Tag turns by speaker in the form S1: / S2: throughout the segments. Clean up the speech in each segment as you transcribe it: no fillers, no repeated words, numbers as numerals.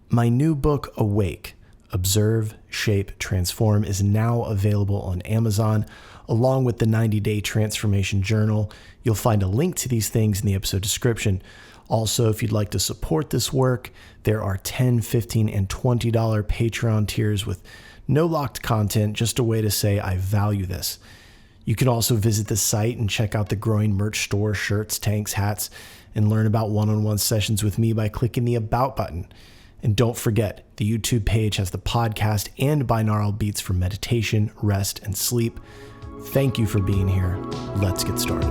S1: My new book, Awake, Observe, Shape, Transform, is now available on Amazon, along with the 90-Day Transformation Journal. You'll find a link to these things in the episode description. Also, if you'd like to support this work, there are $10, $15, and $20 Patreon tiers with no locked content, just a way to say I value this. You can also visit the site and check out the growing merch store, shirts, tanks, hats, and learn about one-on-one sessions with me by clicking the About button. And don't forget, the YouTube page has the podcast and binaural beats for meditation, rest, and sleep. Thank you for being here. Let's get started.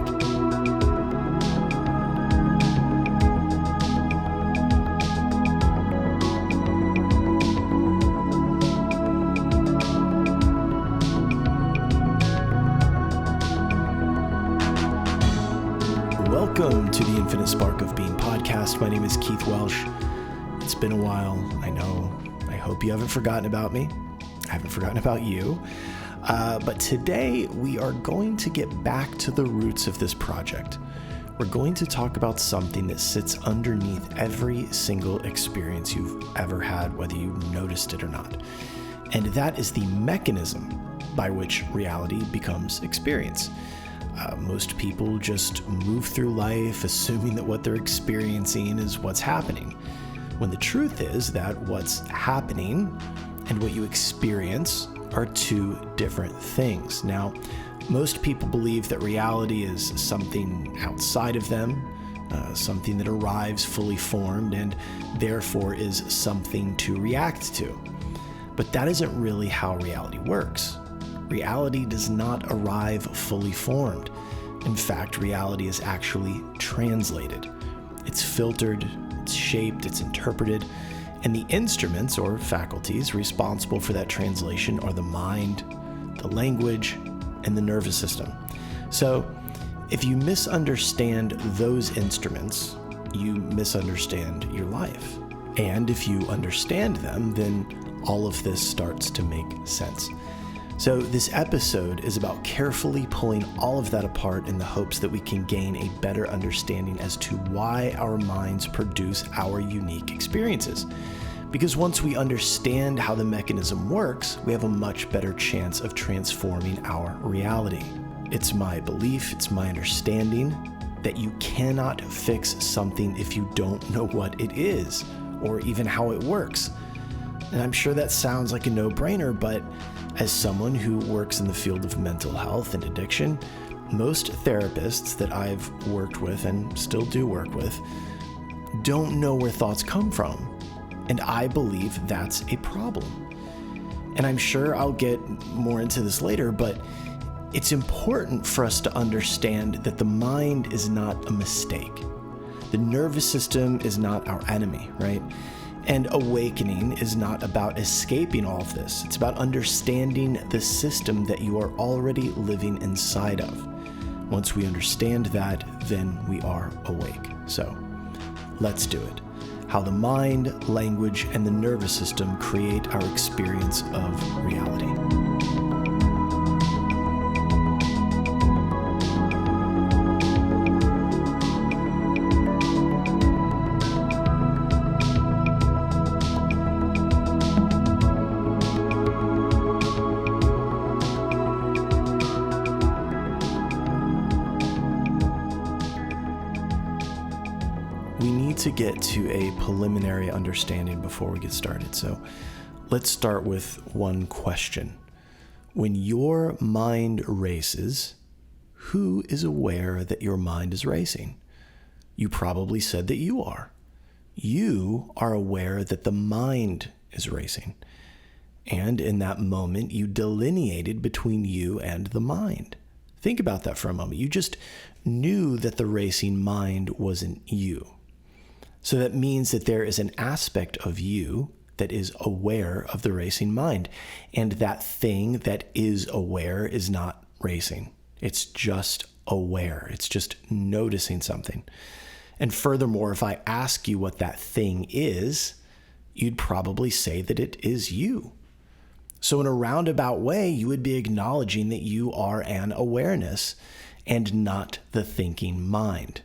S1: Welcome to the Infinite Spark of Being podcast. My name is Keith Welsh. It's been a while, I know. I hope you haven't forgotten about me. I haven't forgotten about you. But today we are going to get back to the roots of this project. We're going to talk about something that sits underneath every single experience you've ever had, whether you noticed it or not. And that is the mechanism by which reality becomes experience. Most people just move through life assuming that what they're experiencing is what's happening, when the truth is that what's happening and what you experience are two different things. Now, most people believe that reality is something outside of them, something that arrives fully formed and therefore is something to react to. But that isn't really how reality works. Reality does not arrive fully formed. In fact, reality is actually translated. It's filtered, it's shaped, it's interpreted, and the instruments or faculties responsible for that translation are the mind, the language, and the nervous system. So, if you misunderstand those instruments, you misunderstand your life. And if you understand them, then all of this starts to make sense. So this episode is about carefully pulling all of that apart in the hopes that we can gain a better understanding as to why our minds produce our unique experiences. Because once we understand how the mechanism works, we have a much better chance of transforming our reality. It's my belief, it's my understanding that you cannot fix something if you don't know what it is or even how it works. And I'm sure that sounds like a no-brainer, but as someone who works in the field of mental health and addiction, most therapists that I've worked with and still do work with don't know where thoughts come from. And I believe that's a problem. And I'm sure I'll get more into this later, but it's important for us to understand that the mind is not a mistake. The nervous system is not our enemy, right? And awakening is not about escaping all of this. It's about understanding the system that you are already living inside of. Once we understand that, then we are awake. So, let's do it. How the mind, language, and the nervous system create our experience of reality. To get to a preliminary understanding before we get started. So let's start with one question. When your mind races, who is aware that your mind is racing? You probably said that you are. You are aware that the mind is racing. And in that moment, you delineated between you and the mind. Think about that for a moment. You just knew that the racing mind wasn't you. So that means that there is an aspect of you that is aware of the racing mind. And that thing that is aware is not racing. It's just aware. It's just noticing something. And furthermore, if I ask you what that thing is, you'd probably say that it is you. So in a roundabout way, you would be acknowledging that you are an awareness and not the thinking mind.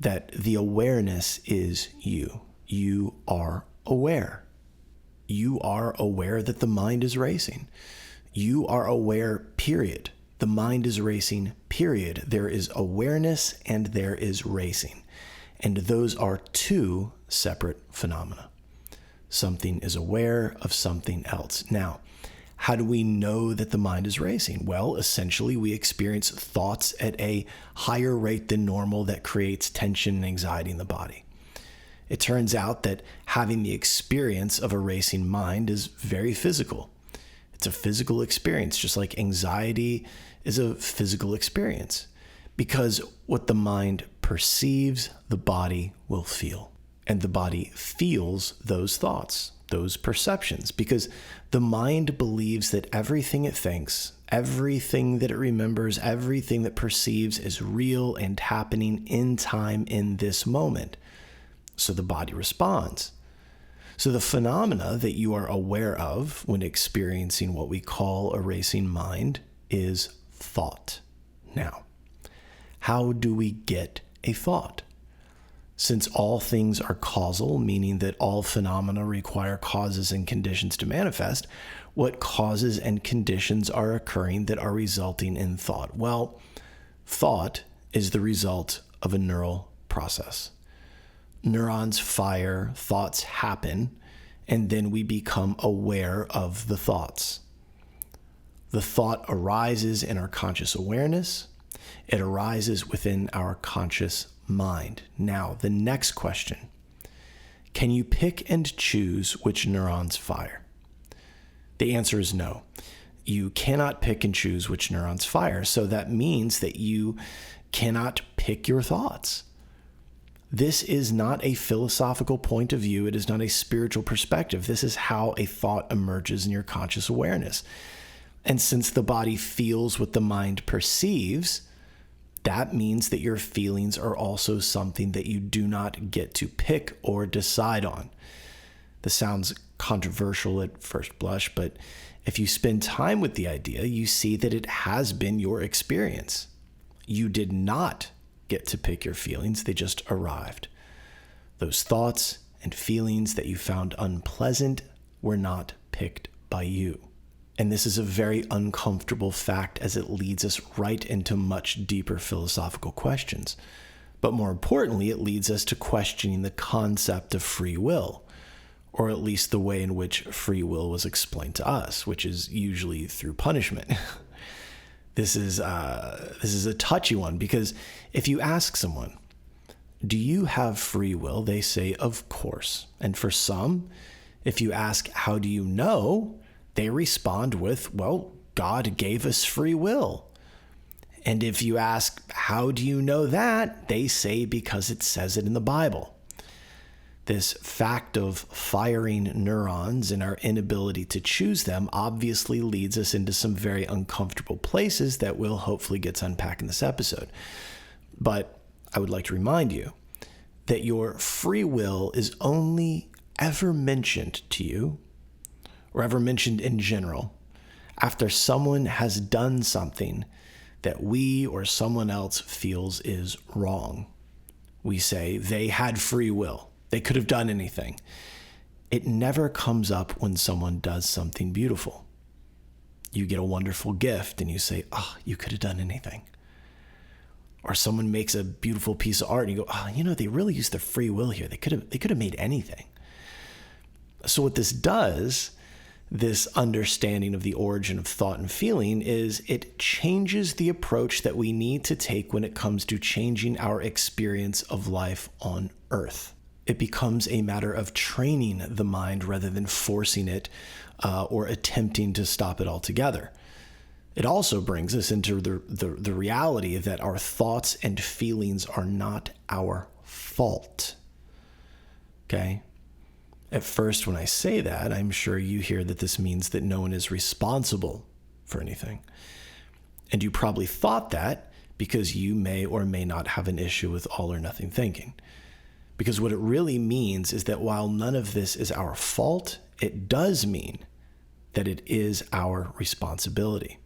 S1: That the awareness is you. You are aware. You are aware that the mind is racing. You are aware, period. The mind is racing, period. There is awareness and there is racing. And those are two separate phenomena. Something is aware of something else. Now, how do we know that the mind is racing? Well, essentially, we experience thoughts at a higher rate than normal that creates tension and anxiety in the body. It turns out that having the experience of a racing mind is very physical. It's a physical experience, just like anxiety is a physical experience. Because what the mind perceives, the body will feel. And the body feels those thoughts, those perceptions, because the mind believes that everything it thinks, everything that it remembers, everything that perceives is real and happening in time in this moment. So the body responds. So the phenomena that you are aware of when experiencing what we call a racing mind is thought. Now, how do we get a thought? Since all things are causal, meaning that all phenomena require causes and conditions to manifest, what causes and conditions are occurring that are resulting in thought? Well, thought is the result of a neural process. Neurons fire, thoughts happen, and then we become aware of the thoughts. The thought arises in our conscious awareness. It arises within our conscious mind. Now, the next question: can you pick and choose which neurons fire? The answer is no. You cannot pick and choose which neurons fire, so that means that you cannot pick your thoughts. This is not a philosophical point of view. It is not a spiritual perspective. This is how a thought emerges in your conscious awareness. And since the body feels what the mind perceives, that means that your feelings are also something that you do not get to pick or decide on. This sounds controversial at first blush, but if you spend time with the idea, you see that it has been your experience. You did not get to pick your feelings, they just arrived. Those thoughts and feelings that you found unpleasant were not picked by you. And this is a very uncomfortable fact, as it leads us right into much deeper philosophical questions. But more importantly, it leads us to questioning the concept of free will, or at least the way in which free will was explained to us, which is usually through punishment. This is a touchy one, because if you ask someone, do you have free will? They say, of course. And for some, if you ask, how do you know? They respond with, well, God gave us free will. And if you ask, how do you know that? They say, because it says it in the Bible. This fact of firing neurons and our inability to choose them obviously leads us into some very uncomfortable places that we'll hopefully get to unpack in this episode. But I would like to remind you that your free will is only ever mentioned to you, or ever mentioned in general, after someone has done something that we or someone else feels is wrong. We say they had free will. They could have done anything. It never comes up when someone does something beautiful. You get a wonderful gift and you say, oh, you could have done anything. Or someone makes a beautiful piece of art and you go, oh, they really used their free will here. They could have made anything. So what this does, this understanding of the origin of thought and feeling, is it changes the approach that we need to take when it comes to changing our experience of life on Earth. It becomes a matter of training the mind rather than forcing it or attempting to stop it altogether. It also brings us into the reality that our thoughts and feelings are not our fault. Okay? At first, when I say that, I'm sure you hear that this means that no one is responsible for anything. And you probably thought that because you may or may not have an issue with all or nothing thinking. Because what it really means is that while none of this is our fault, it does mean that it is our responsibility.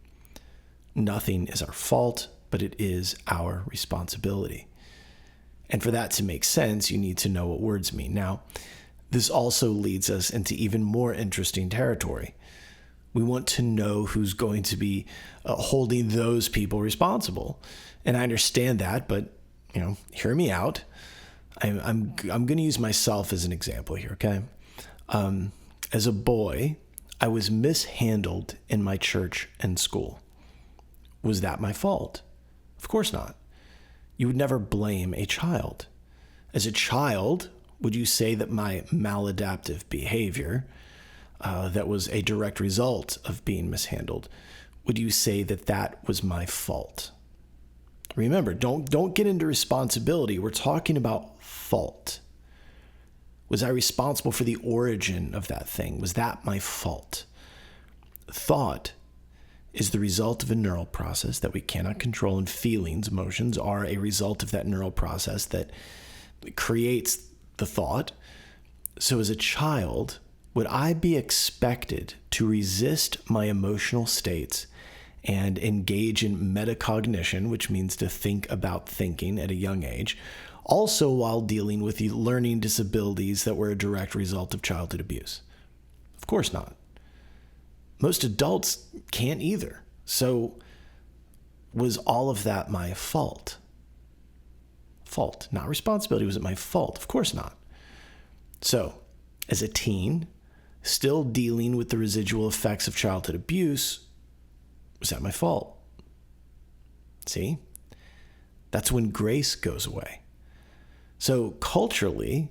S1: Nothing is our fault, but it is our responsibility. And for that to make sense, you need to know what words mean. Now, This also leads us into even more interesting territory. We want to know who's going to be holding those people responsible. And I understand that, but, hear me out. I'm going to use myself as an example here, okay? As a boy, I was mishandled in my church and school. Was that my fault? Of course not. You would never blame a child. As a child, would you say that my maladaptive behavior, that was a direct result of being mishandled, would you say that that was my fault? Remember, don't get into responsibility. We're talking about fault. Was I responsible for the origin of that thing? Was that my fault? Thought is the result of a neural process that we cannot control, and feelings, emotions, are a result of that neural process that creates the thought. So as a child, would I be expected to resist my emotional states and engage in metacognition, which means to think about thinking at a young age, also while dealing with the learning disabilities that were a direct result of childhood abuse? Of course not. Most adults can't either. So was all of that my fault? Fault, not responsibility. Was it my fault? Of course not. So, as a teen, still dealing with the residual effects of childhood abuse, was that my fault? See? That's when grace goes away. So culturally,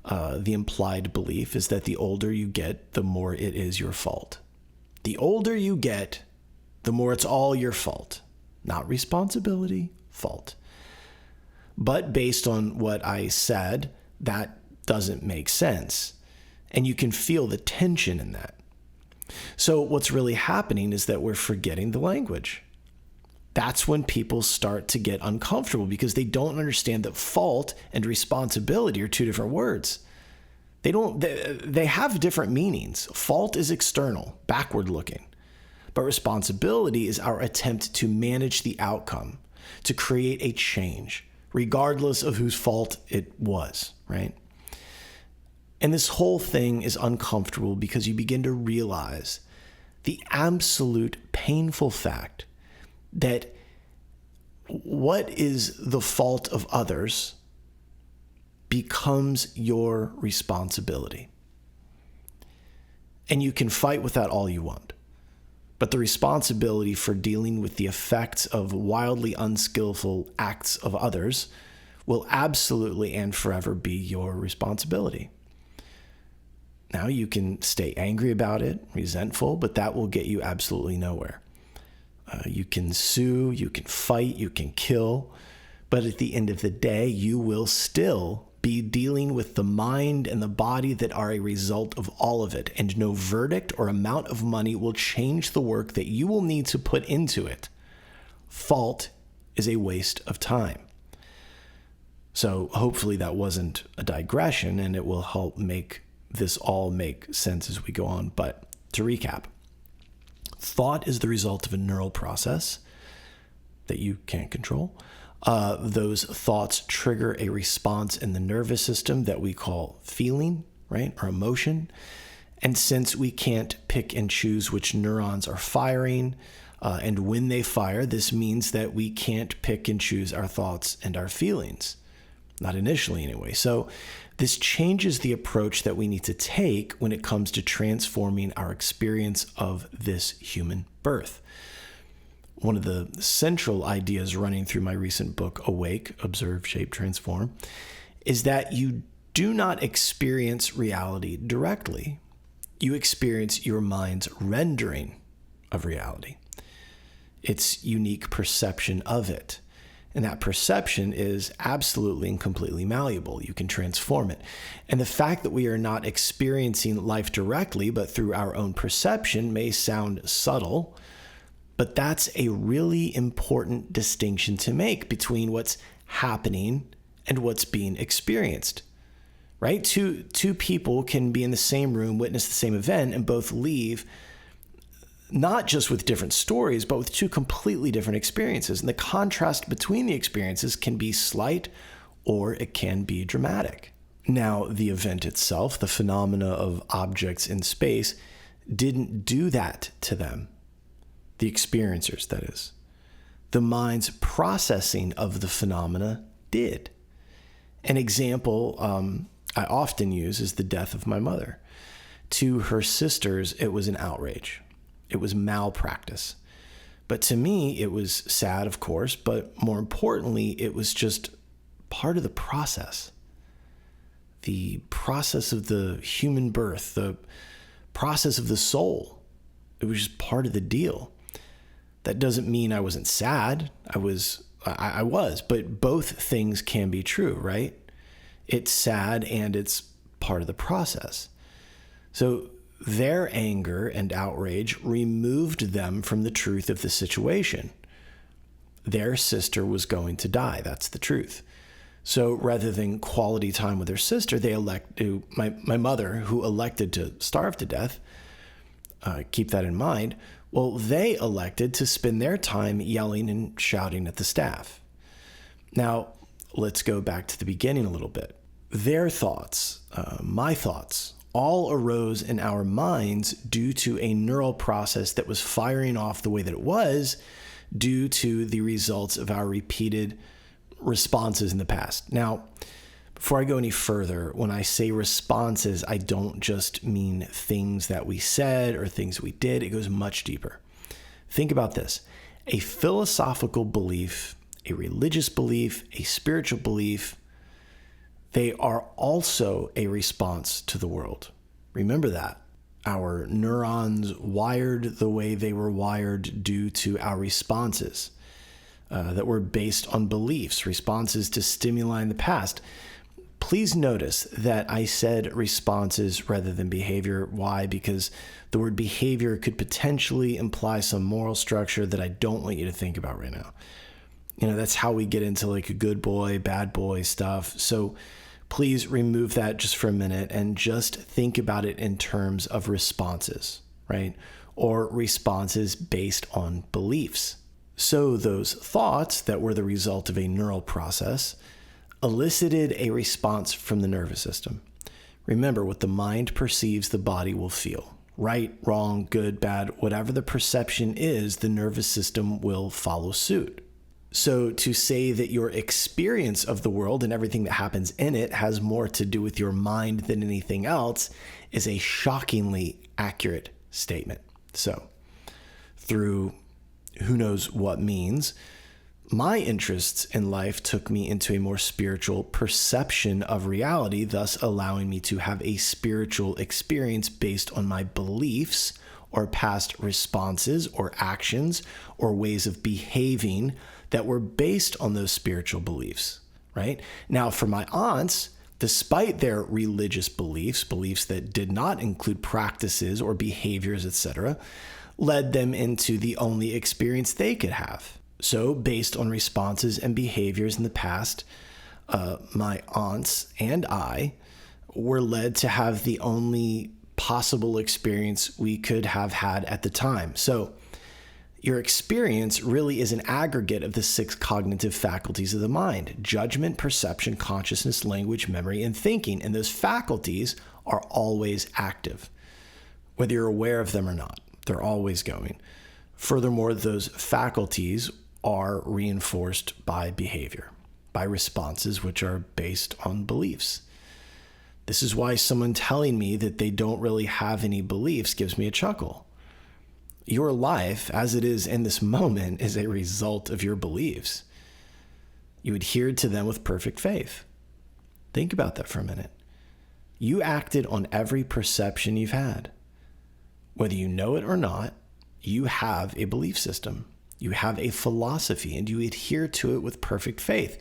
S1: the implied belief is that the older you get, the more it is your fault. The older you get, the more it's all your fault. Not responsibility, fault. But based on what I said, that doesn't make sense. And you can feel the tension in that. So what's really happening is that we're forgetting the language. That's when people start to get uncomfortable because they don't understand that fault and responsibility are two different words. They have different meanings. Fault is external, backward looking. But responsibility is our attempt to manage the outcome, to create a change, regardless of whose fault it was, right? And this whole thing is uncomfortable because you begin to realize the absolute painful fact that what is the fault of others becomes your responsibility. And you can fight with that all you want. But the responsibility for dealing with the effects of wildly unskillful acts of others will absolutely and forever be your responsibility. Now you can stay angry about it, resentful, but that will get you absolutely nowhere. You can sue, you can fight, you can kill, but at the end of the day, you will still be dealing with the mind and the body that are a result of all of it, and no verdict or amount of money will change the work that you will need to put into it. Fault is a waste of time. So hopefully that wasn't a digression, and it will help make this all make sense as we go on. But to recap, thought is the result of a neural process that you can't control. Those thoughts trigger a response in the nervous system that we call feeling, right, or emotion. And since we can't pick and choose which neurons are firing and when they fire, this means that we can't pick and choose our thoughts and our feelings. Not initially anyway. So this changes the approach that we need to take when it comes to transforming our experience of this human birth. One of the central ideas running through my recent book, Awake, Observe, Shape, Transform, is that you do not experience reality directly. You experience your mind's rendering of reality, its unique perception of it. And that perception is absolutely and completely malleable. You can transform it. And the fact that we are not experiencing life directly, but through our own perception may sound subtle, but that's a really important distinction to make between what's happening and what's being experienced, right? Two people can be in the same room, witness the same event, and both leave not just with different stories, but with two completely different experiences. And the contrast between the experiences can be slight or it can be dramatic. Now, the event itself, the phenomena of objects in space, didn't do that to them. The experiencers, that is. The mind's processing of the phenomena did. An example I often use is the death of my mother. To her sisters, it was an outrage. It was malpractice. But to me, it was sad, of course, but more importantly, it was just part of the process. The process of the human birth, the process of the soul. It was just part of the deal. That doesn't mean I wasn't sad. I was, but both things can be true, right? It's sad and it's part of the process. So their anger and outrage removed them from the truth of the situation. Their sister was going to die. That's the truth. So rather than quality time with their sister, they my mother, who elected to starve to death, keep that in mind, well, they elected to spend their time yelling and shouting at the staff. Now, let's go back to the beginning a little bit. Their thoughts, my thoughts, all arose in our minds due to a neural process that was firing off the way that it was due to the results of our repeated responses in the past. Now, before I go any further, when I say responses, I don't just mean things that we said or things we did. It goes much deeper. Think about this. A philosophical belief, a religious belief, a spiritual belief, they are also a response to the world. Remember that. Our neurons wired the way they were wired due to our responses that were based on beliefs, responses to stimuli in the past. Please notice that I said responses rather than behavior. Why? Because the word behavior could potentially imply some moral structure that I don't want you to think about right now. That's how we get into like a good boy, bad boy stuff. So please remove that just for a minute and just think about it in terms of responses, right? Or responses based on beliefs. So those thoughts that were the result of a neural process elicited a response from the nervous system. Remember, what the mind perceives, the body will feel. Right, wrong, good, bad, whatever the perception is, the nervous system will follow suit. So to say that your experience of the world and everything that happens in it has more to do with your mind than anything else is a shockingly accurate statement. So through who knows what means, my interests in life took me into a more spiritual perception of reality, thus allowing me to have a spiritual experience based on my beliefs or past responses or actions or ways of behaving that were based on those spiritual beliefs, right? Now, for my aunts, despite their religious beliefs that did not include practices or behaviors, etc., led them into the only experience they could have. So based on responses and behaviors in the past, my aunts and I were led to have the only possible experience we could have had at the time. So your experience really is an aggregate of the 6 cognitive faculties of the mind: judgment, perception, consciousness, language, memory, and thinking. And those faculties are always active, whether you're aware of them or not. They're always going. Furthermore, those faculties are reinforced by behavior, by responses which are based on beliefs. This is why someone telling me that they don't really have any beliefs gives me a chuckle. Your life, as it is in this moment, is a result of your beliefs. You adhered to them with perfect faith. Think about that for a minute. You acted on every perception you've had. Whether you know it or not, you have a belief system. You have a philosophy, and you adhere to it with perfect faith.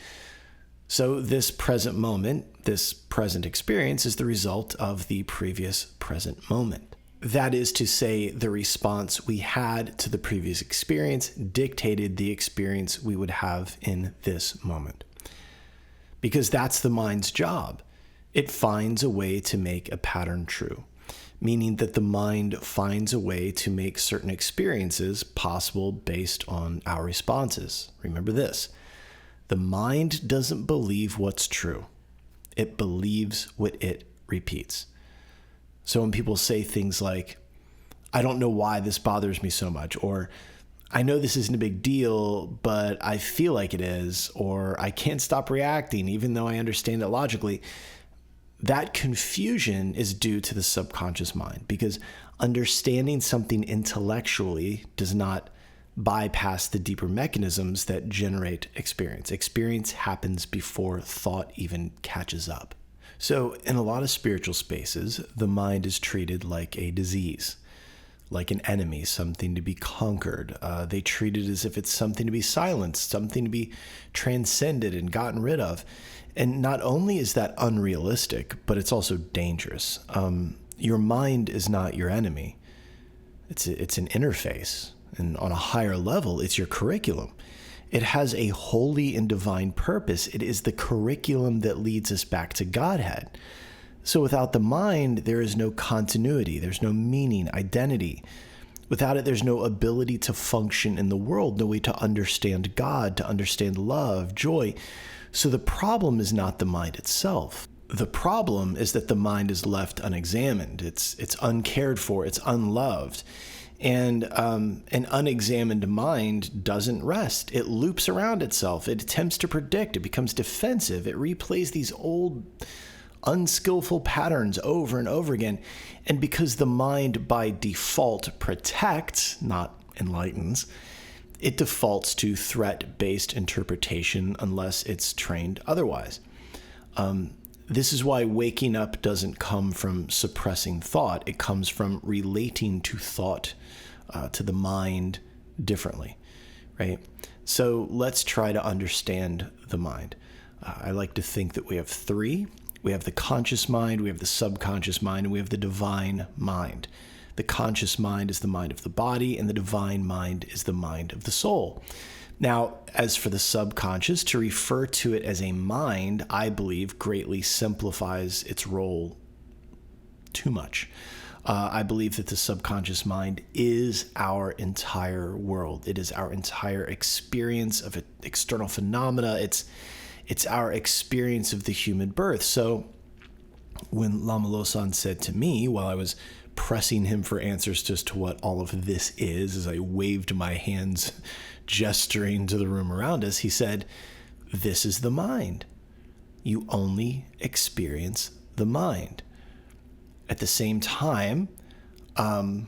S1: So this present moment, this present experience, is the result of the previous present moment. That is to say, the response we had to the previous experience dictated the experience we would have in this moment. Because that's the mind's job. It finds a way to make a pattern true, meaning that the mind finds a way to make certain experiences possible based on our responses. Remember this: the mind doesn't believe what's true. It believes what it repeats. So when people say things like, I don't know why this bothers me so much, or I know this isn't a big deal, but I feel like it is, or I can't stop reacting even though I understand it logically, that confusion is due to the subconscious mind, because understanding something intellectually does not bypass the deeper mechanisms that generate experience. Experience happens before thought even catches up. So in a lot of spiritual spaces, the mind is treated like a disease, like an enemy, something to be conquered. They treat it as if it's something to be silenced, something to be transcended and gotten rid of. And not only is that unrealistic, but it's also dangerous. Your mind is not your enemy. It's an interface. And on a higher level, it's your curriculum. It has a holy and divine purpose. It is the curriculum that leads us back to Godhead. So without the mind, there is no continuity. There's no meaning, identity. Without it, there's no ability to function in the world, no way to understand God, to understand love, joy. So the problem is not the mind itself. The problem is that the mind is left unexamined. It's uncared for. It's unloved. And an unexamined mind doesn't rest. It loops around itself. It attempts to predict. It becomes defensive. It replays these old, unskillful patterns over and over again. And because the mind by default protects, not enlightens, it defaults to threat-based interpretation unless it's trained otherwise. This is why waking up doesn't come from suppressing thought. It comes from relating to thought, to the mind differently, right? So let's try to understand the mind. I like to think that we have three. We have the conscious mind, we have the subconscious mind, and we have the divine mind. The conscious mind is the mind of the body, and the divine mind is the mind of the soul. Now, as for the subconscious, to refer to it as a mind, I believe, greatly simplifies its role too much. I believe that the subconscious mind is our entire world. It is our entire experience of external phenomena. It's our experience of the human birth. So when Lama Losan said to me, while I was pressing him for answers as to what all of this is, as I waved my hands gesturing to the room around us, he said, this is the mind. You only experience the mind. At the same time, I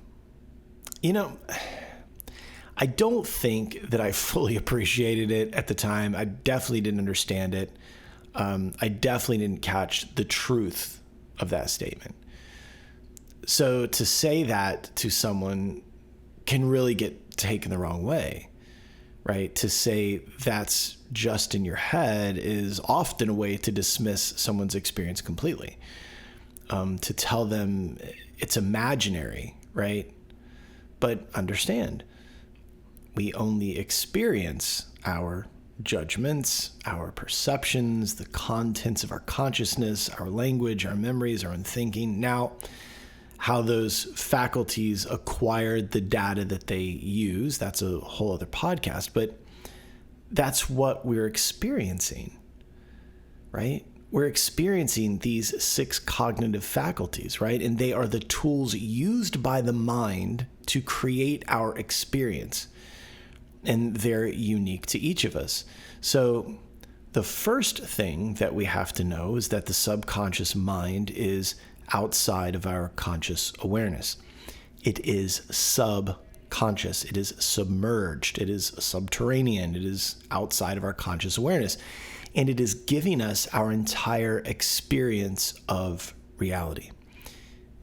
S1: don't think that I fully appreciated it at the time. I definitely didn't understand it. I definitely didn't catch the truth of that statement. So to say that to someone can really get taken the wrong way, right? To say that's just in your head is often a way to dismiss someone's experience completely. To tell them it's imaginary, right? But understand, we only experience our judgments, our perceptions, the contents of our consciousness, our language, our memories, our own thinking. Now, how those faculties acquired the data that they use, that's a whole other podcast, but that's what we're experiencing, right? We're experiencing these 6 cognitive faculties, right? And they are the tools used by the mind to create our experience. And they're unique to each of us. So the first thing that we have to know is that the subconscious mind is outside of our conscious awareness. It is subconscious. It is submerged. It is subterranean. It is outside of our conscious awareness. And it is giving us our entire experience of reality.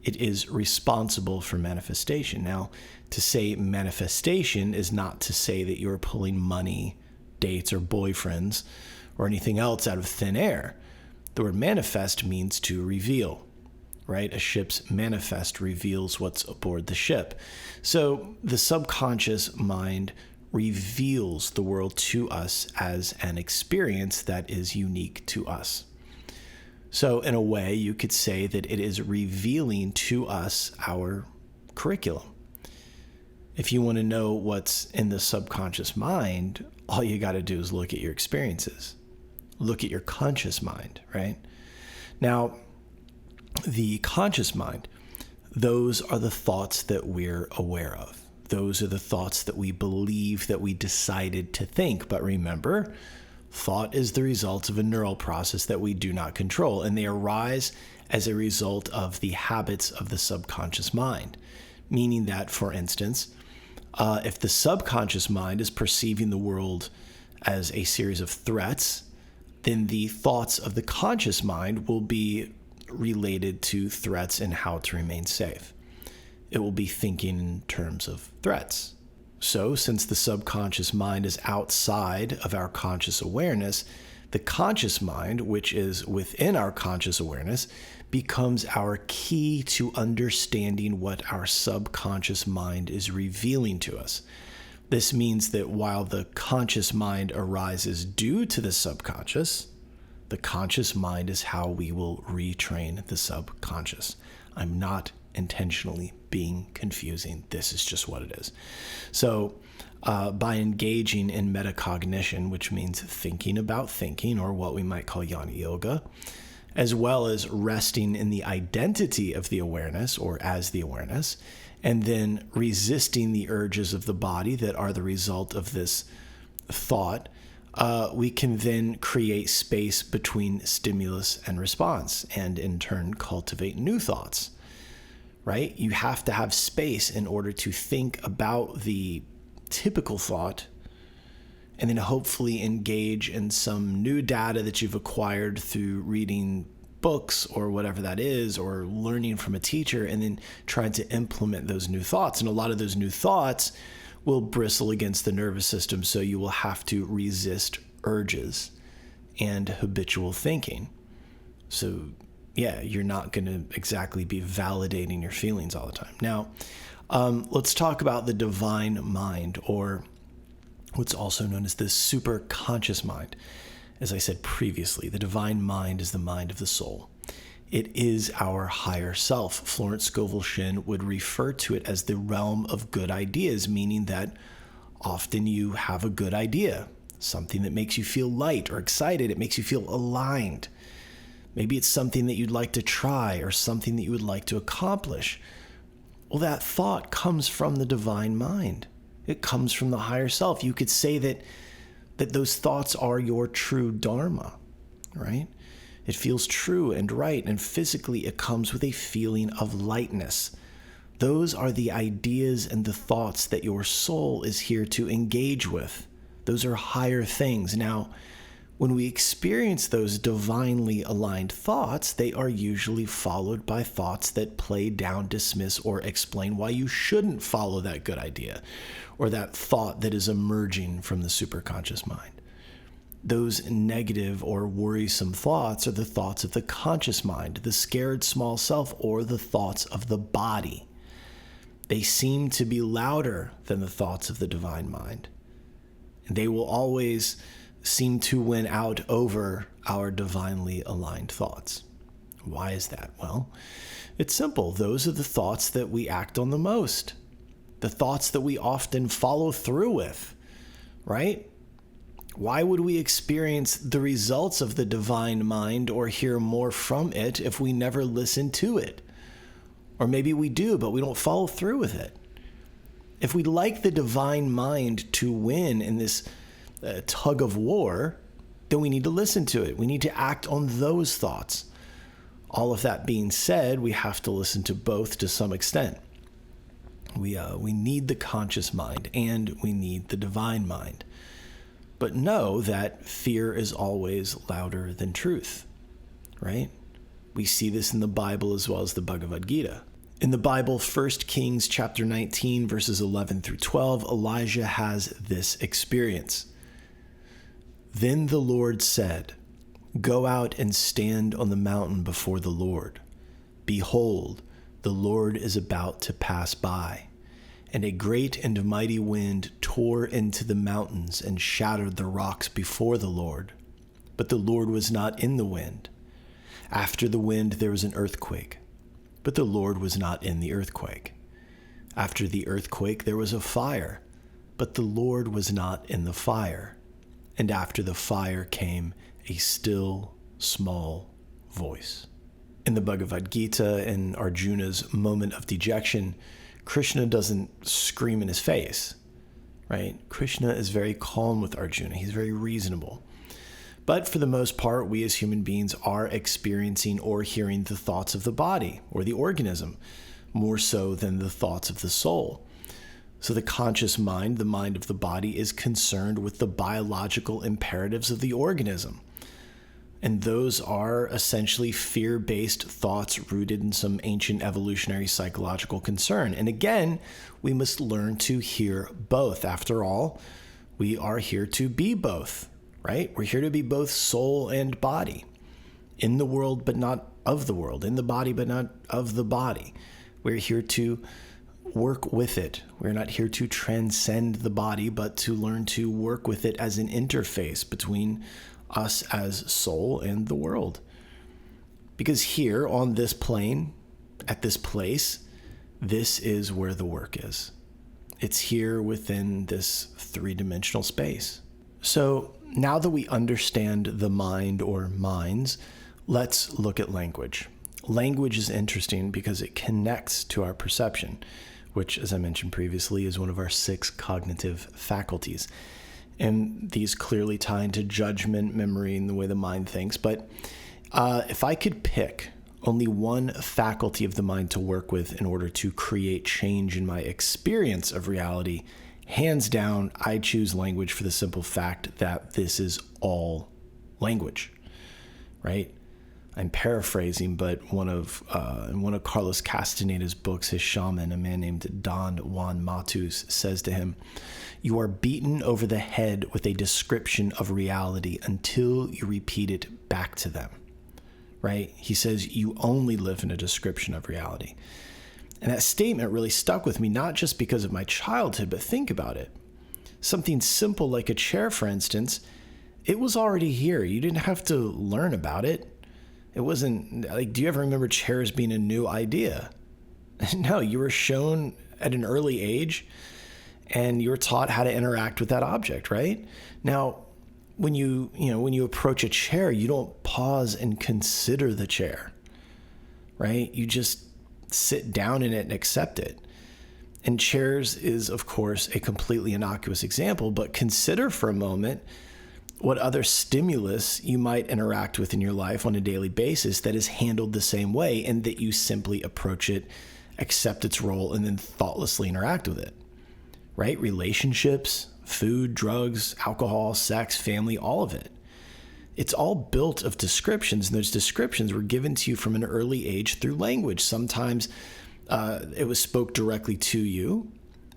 S1: It is responsible for manifestation. Now, to say manifestation is not to say that you're pulling money, dates, or boyfriends, or anything else out of thin air. The word manifest means to reveal, right? A ship's manifest reveals what's aboard the ship. So the subconscious mind reveals the world to us as an experience that is unique to us. So in a way, you could say that it is revealing to us our curriculum. If you want to know what's in the subconscious mind, all you got to do is look at your experiences. Look at your conscious mind, right? Now, the conscious mind, those are the thoughts that we're aware of. Those are the thoughts that we believe that we decided to think. But remember, thought is the result of a neural process that we do not control, and they arise as a result of the habits of the subconscious mind. Meaning that, for instance, if the subconscious mind is perceiving the world as a series of threats, then the thoughts of the conscious mind will be related to threats and how to remain safe. It will be thinking in terms of threats. So, since the subconscious mind is outside of our conscious awareness, the conscious mind, which is within our conscious awareness, becomes our key to understanding what our subconscious mind is revealing to us. This means that while the conscious mind arises due to the subconscious, the conscious mind is how we will retrain the subconscious. I'm not intentionally being confusing. This is just what it is. So by engaging in metacognition, which means thinking about thinking, or what we might call jnana yoga, as well as resting in the identity of the awareness, or as the awareness, and then resisting the urges of the body that are the result of this thought, we can then create space between stimulus and response, and in turn cultivate new thoughts. Right? You have to have space in order to think about the typical thought and then hopefully engage in some new data that you've acquired through reading books or whatever that is, or learning from a teacher, and then trying to implement those new thoughts. And a lot of those new thoughts will bristle against the nervous system, so you will have to resist urges and habitual thinking. So yeah, you're not going to exactly be validating your feelings all the time. Now, let's talk about the divine mind, or what's also known as the superconscious mind. As I said previously, the divine mind is the mind of the soul. It is our higher self. Florence Scovel Shinn would refer to it as the realm of good ideas, meaning that often you have a good idea, something that makes you feel light or excited. It makes you feel aligned. Maybe it's something that you'd like to try or something that you would like to accomplish. Well, that thought comes from the divine mind. It comes from the higher self. You could say that those thoughts are your true dharma, right? It feels true and right, and physically it comes with a feeling of lightness. Those are the ideas and the thoughts that your soul is here to engage with. Those are higher things. Now, when we experience those divinely aligned thoughts, they are usually followed by thoughts that play down, dismiss, or explain why you shouldn't follow that good idea, or that thought that is emerging from the superconscious mind. Those negative or worrisome thoughts are the thoughts of the conscious mind, the scared small self, or the thoughts of the body. They seem to be louder than the thoughts of the divine mind. And they will always seem to win out over our divinely aligned thoughts. Why is that? Well, it's simple. Those are the thoughts that we act on the most, the thoughts that we often follow through with, right? Why would we experience the results of the divine mind or hear more from it if we never listen to it? Or maybe we do, but we don't follow through with it. If we'd like the divine mind to win in this tug of war, then we need to listen to it. We need to act on those thoughts. All of that being said, we have to listen to both to some extent. We need the conscious mind and we need the divine mind. But know that fear is always louder than truth, right? We see this in the Bible as well as the Bhagavad Gita. In the Bible, 1 Kings chapter 19, verses 11 through 12, Elijah has this experience. Then the Lord said, "Go out and stand on the mountain before the Lord. Behold, the Lord is about to pass by." And a great and mighty wind tore into the mountains and shattered the rocks before the Lord. But the Lord was not in the wind. After the wind there was an earthquake, but the Lord was not in the earthquake. After the earthquake there was a fire, but the Lord was not in the fire. And after the fire came a still, small voice. In the Bhagavad Gita, in Arjuna's moment of dejection, Krishna doesn't scream in his face, right? Krishna is very calm with Arjuna. He's very reasonable. But for the most part, we as human beings are experiencing or hearing the thoughts of the body or the organism, more so than the thoughts of the soul. So the conscious mind, the mind of the body, is concerned with the biological imperatives of the organism. And those are essentially fear-based thoughts rooted in some ancient evolutionary psychological concern. And again, we must learn to hear both. After all, we are here to be both, right? We're here to be both soul and body. In the world, but not of the world. In the body, but not of the body. We're here to work with it. We're not here to transcend the body, but to learn to work with it as an interface between us as soul and the world. Because here on this plane, at this place, this is where the work is. It's here within this three-dimensional space. So now that we understand the mind or minds, let's look at language. Language is interesting because it connects to our perception, which, as I mentioned previously, is one of our 6 cognitive faculties. And these clearly tie into judgment, memory, and the way the mind thinks. But if I could pick only one faculty of the mind to work with in order to create change in my experience of reality, hands down, I choose language for the simple fact that this is all language, right? I'm paraphrasing, but in one of Carlos Castaneda's books, his shaman, a man named Don Juan Matus, says to him, "You are beaten over the head with a description of reality until you repeat it back to them," right? He says, you only live in a description of reality. And that statement really stuck with me, not just because of my childhood, but think about it. Something simple like a chair, for instance, it was already here. You didn't have to learn about it. It wasn't like, do you ever remember chairs being a new idea? No, you were shown at an early age and you were taught how to interact with that object, right? Now, when you approach a chair, you don't pause and consider the chair, right? You just sit down in it and accept it. And chairs is, of course, a completely innocuous example, but consider for a moment what other stimulus you might interact with in your life on a daily basis that is handled the same way, and that you simply approach it, accept its role, and then thoughtlessly interact with it, right? Relationships, food, drugs, alcohol, sex, family, all of it. It's all built of descriptions, and those descriptions were given to you from an early age through language. Sometimes it was spoke directly to you.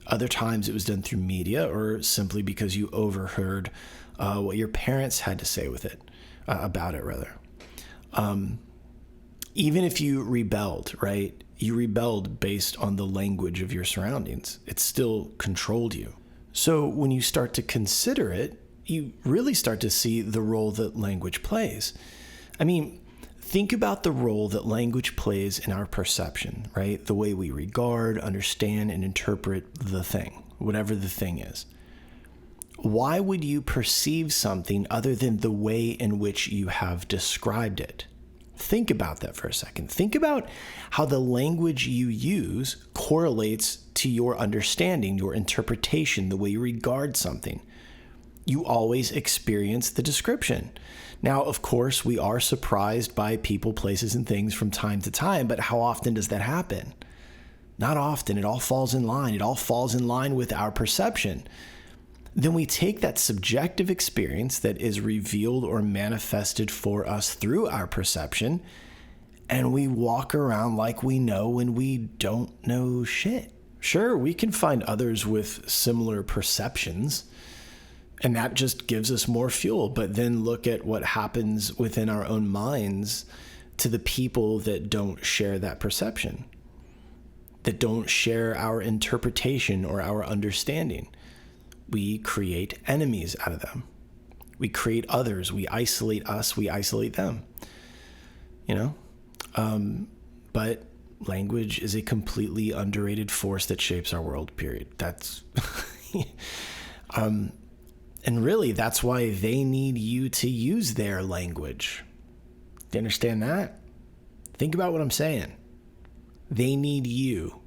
S1: Other times it was done through media, or simply because you overheard what your parents had to say with it, about it rather. Even if you rebelled, right? You rebelled based on the language of your surroundings. It still controlled you. So when you start to consider it, you really start to see the role that language plays. I mean, think about the role that language plays in our perception, right? The way we regard, understand, and interpret the thing, whatever the thing is. Why would you perceive something other than the way in which you have described it? Think about that for a second. Think about how the language you use correlates to your understanding, your interpretation, the way you regard something. You always experience the description. Now, of course, we are surprised by people, places, and things from time to time, but how often does that happen? Not often. It all falls in line. It all falls in line with our perception. Then we take that subjective experience that is revealed or manifested for us through our perception, and we walk around like we know when we don't know shit. Sure, we can find others with similar perceptions, and that just gives us more fuel. But then look at what happens within our own minds to the people that don't share that perception, that don't share our interpretation or our understanding. We create enemies out of them. We create others. We isolate us. We isolate them. But language is a completely underrated force that shapes our world, period. That's, and really that's why they need you to use their language. Do you understand that? Think about what I'm saying. They need you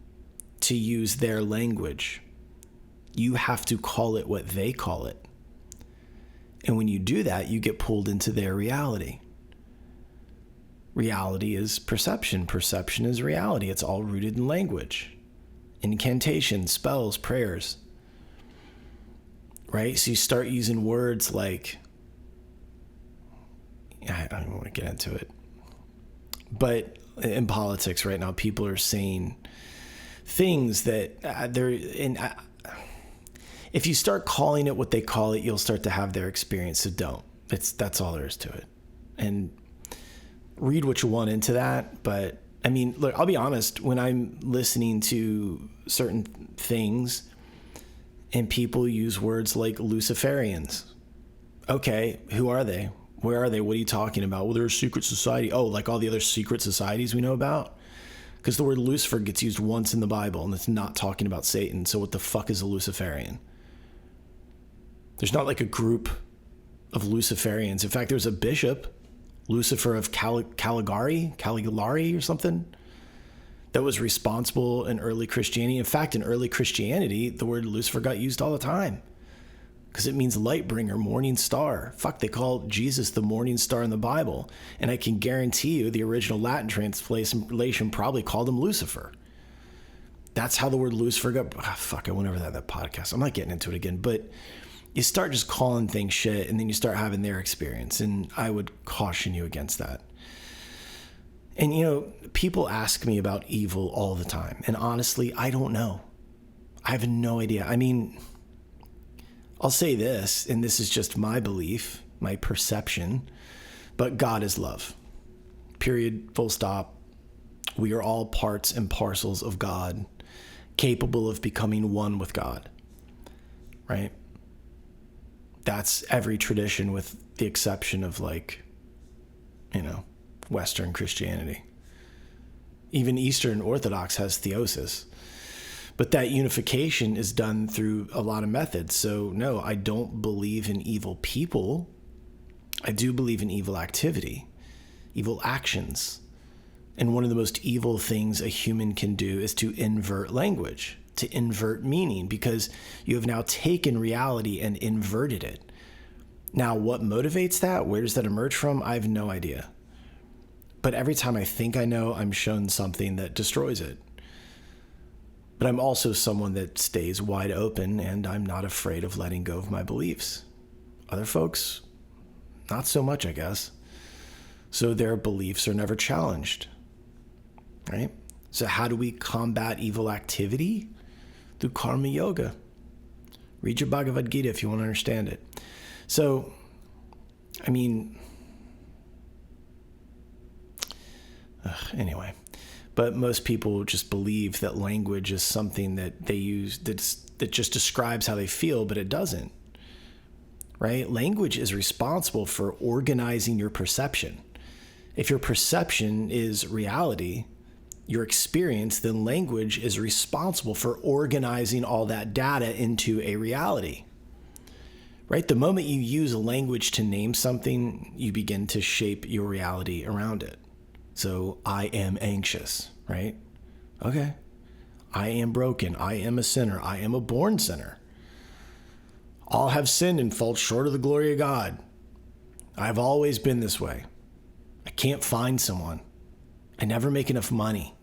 S1: to use their language. You have to call it what they call it. And when you do that, you get pulled into their reality. Reality is perception. Perception is reality. It's all rooted in language. Incantations, spells, prayers. Right? So you start using words like, I don't even want to get into it. But in politics right now, people are saying things that if you start calling it what they call it, you'll start to have their experience. So don't. That's all there is to it. And read what you want into that. But I mean, look, I'll be honest, when I'm listening to certain things and people use words like Luciferians. Okay, who are they? Where are they? What are you talking about? Well, they're a secret society. Oh, like all the other secret societies we know about? Because the word Lucifer gets used once in the Bible, and it's not talking about Satan. So what the fuck is a Luciferian? There's not like a group of Luciferians. In fact, there's a bishop, Lucifer of Caligari or something, that was responsible in early Christianity. In fact, in early Christianity, the word Lucifer got used all the time because it means light bringer, morning star. Fuck, they call Jesus the morning star in the Bible. And I can guarantee you the original Latin translation probably called him Lucifer. That's how the word Lucifer got. I went over that podcast. I'm not getting into it again, but you start just calling things shit and then you start having their experience. And I would caution you against that. And, you know, people ask me about evil all the time. And honestly, I don't know. I have no idea. I mean, I'll say this, and this is just my belief, my perception, but God is love. Period. Full stop. We are all parts and parcels of God, capable of becoming one with God. Right? That's every tradition with the exception of Western Christianity. Even Eastern Orthodox has theosis. But that unification is done through a lot of methods. So no, I don't believe in evil people. I do believe in evil activity, evil actions. And one of the most evil things a human can do is to invert language, to invert meaning, because you have now taken reality and inverted it. Now, what motivates that? Where does that emerge from? I have no idea. But every time I think I know, I'm shown something that destroys it. But I'm also someone that stays wide open, and I'm not afraid of letting go of my beliefs. Other folks, not so much, I guess. So their beliefs are never challenged, right? So how do we combat evil activity? Through karma yoga. Read your Bhagavad Gita if you want to understand it. So, I mean, anyway. But most people just believe that language is something that they use that just describes how they feel, but it doesn't, right? Language is responsible for organizing your perception. If your perception is reality, your experience, then language is responsible for organizing all that data into a reality, right? The moment you use language to name something, you begin to shape your reality around it. So I am anxious, right? Okay. I am broken. I am a sinner. I am a born sinner. All have sinned and fall short of the glory of God. I've always been this way. I can't find someone. I never make enough money.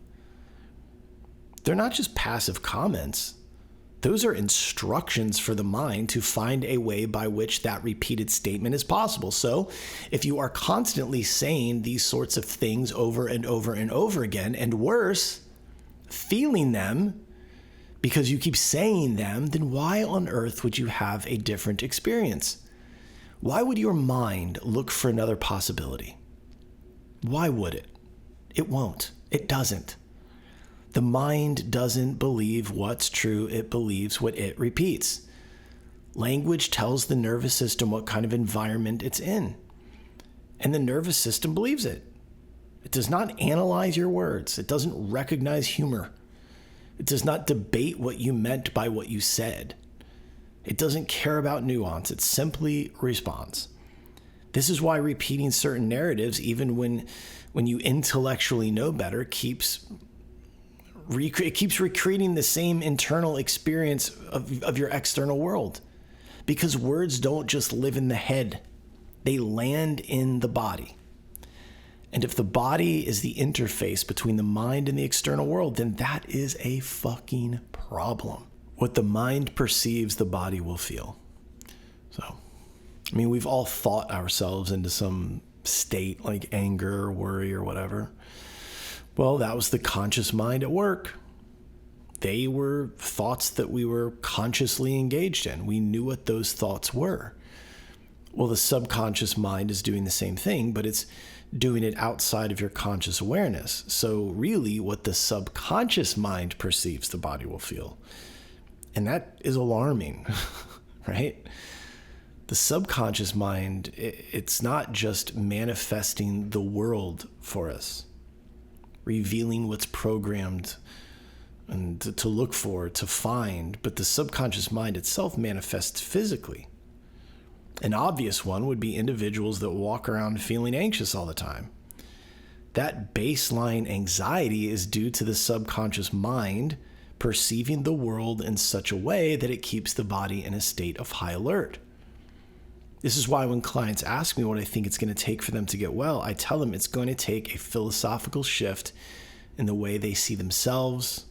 S1: They're not just passive comments. Those are instructions for the mind to find a way by which that repeated statement is possible. So if you are constantly saying these sorts of things over and over and over again, and worse, feeling them because you keep saying them, then why on earth would you have a different experience? Why would your mind look for another possibility? Why would it? It won't. It doesn't. The mind doesn't believe what's true. It believes what it repeats. Language tells the nervous system what kind of environment it's in. And the nervous system believes it. It does not analyze your words. It doesn't recognize humor. It does not debate what you meant by what you said. It doesn't care about nuance. It simply responds. This is why repeating certain narratives, even when you intellectually know better, it keeps recreating the same internal experience of your external world. Because words don't just live in the head. They land in the body. And if the body is the interface between the mind and the external world, then that is a fucking problem. What the mind perceives, the body will feel. So, I mean, we've all thought ourselves into some state like anger or worry or whatever. Well, that was the conscious mind at work. They were thoughts that we were consciously engaged in. We knew what those thoughts were. Well, the subconscious mind is doing the same thing, but it's doing it outside of your conscious awareness. So really what the subconscious mind perceives, the body will feel. And that is alarming, right? The subconscious mind, it's not just manifesting the world for us, revealing what's programmed and to look for, to find, but the subconscious mind itself manifests physically. An obvious one would be individuals that walk around feeling anxious all the time. That baseline anxiety is due to the subconscious mind perceiving the world in such a way that it keeps the body in a state of high alert. This is why when clients ask me what I think it's going to take for them to get well, I tell them it's going to take a philosophical shift in the way they see themselves,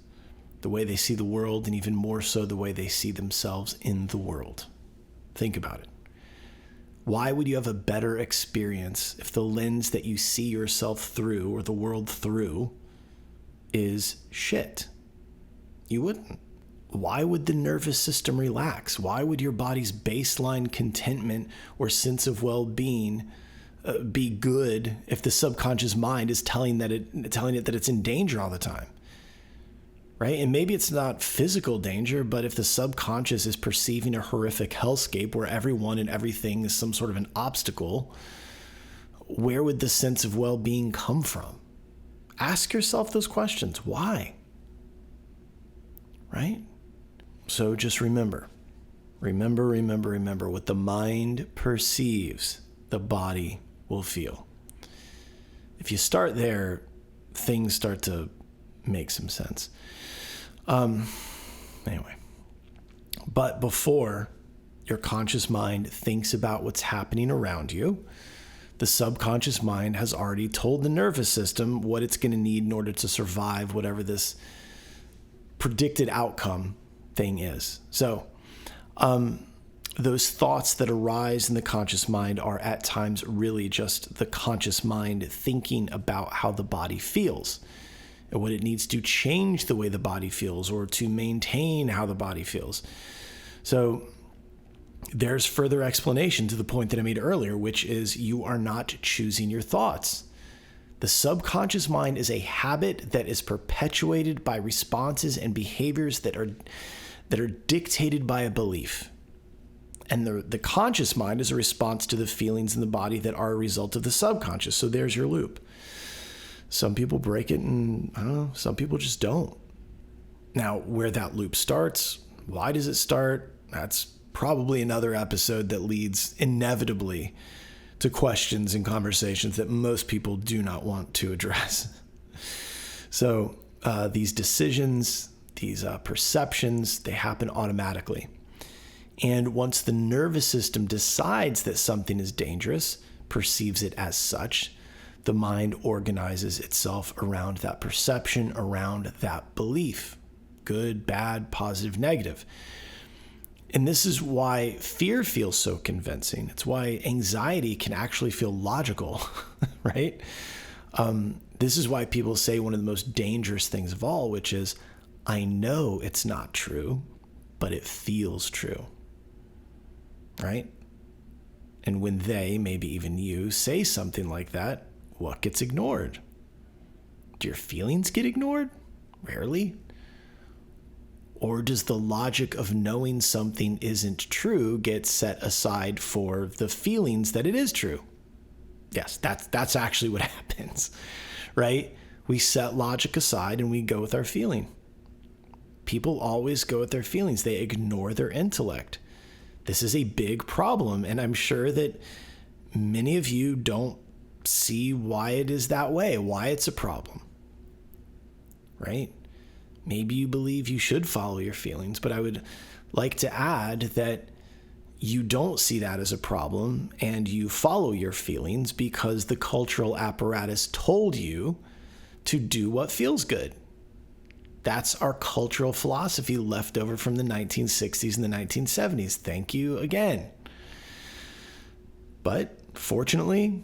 S1: the way they see the world, and even more so the way they see themselves in the world. Think about it. Why would you have a better experience if the lens that you see yourself through or the world through is shit? You wouldn't. Why would the nervous system relax? Why would your body's baseline contentment or sense of well-being be good if the subconscious mind is telling it that it's in danger all the time? Right? And maybe it's not physical danger, but if the subconscious is perceiving a horrific hellscape where everyone and everything is some sort of an obstacle, where would the sense of well-being come from? Ask yourself those questions. Why? Right? So just remember, what the mind perceives, the body will feel. If you start there, things start to make some sense. Anyway, but before your conscious mind thinks about what's happening around you, the subconscious mind has already told the nervous system what it's going to need in order to survive whatever this predicted outcome thing is. So, those thoughts that arise in the conscious mind are at times really just the conscious mind thinking about how the body feels and what it needs to change the way the body feels or to maintain how the body feels. So there's further explanation to the point that I made earlier, which is you are not choosing your thoughts. The subconscious mind is a habit that is perpetuated by responses and behaviors that are dictated by a belief. And the conscious mind is a response to the feelings in the body that are a result of the subconscious. So there's your loop. Some people break it and, I don't know, some people just don't. Now, where that loop starts, why does it start? That's probably another episode that leads inevitably to questions and conversations that most people do not want to address. So these decisions, these perceptions, they happen automatically. And once the nervous system decides that something is dangerous, perceives it as such, the mind organizes itself around that perception, around that belief. Good, bad, positive, negative. And this is why fear feels so convincing. It's why anxiety can actually feel logical, right? This is why people say one of the most dangerous things of all, which is, I know it's not true, but it feels true, right? And when they, maybe even you, say something like that, what gets ignored? Do your feelings get ignored? Rarely. Or does the logic of knowing something isn't true get set aside for the feelings that it is true? Yes, that's actually what happens, right? We set logic aside and we go with our feeling. People always go with their feelings. They ignore their intellect. This is a big problem, and I'm sure that many of you don't see why it is that way, why it's a problem, right? Maybe you believe you should follow your feelings, but I would like to add that you don't see that as a problem and you follow your feelings because the cultural apparatus told you to do what feels good. That's our cultural philosophy left over from the 1960s and the 1970s. Thank you again. But fortunately,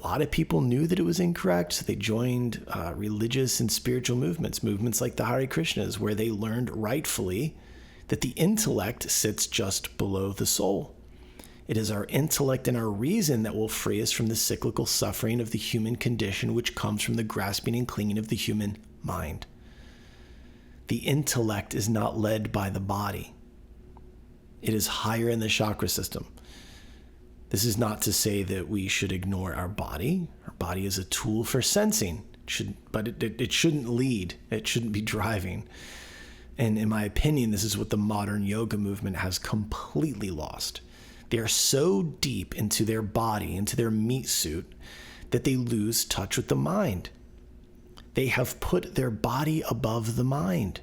S1: a lot of people knew that it was incorrect, so they joined religious and spiritual movements like the Hare Krishnas, where they learned rightfully that the intellect sits just below the soul. It is our intellect and our reason that will free us from the cyclical suffering of the human condition, which comes from the grasping and clinging of the human mind. The intellect is not led by the body. It is higher in the chakra system. This is not to say that we should ignore our body. Our body is a tool for sensing, but it shouldn't lead. It shouldn't be driving. And in my opinion, this is what the modern yoga movement has completely lost. They are so deep into their body, into their meat suit, that they lose touch with the mind. They have put their body above the mind.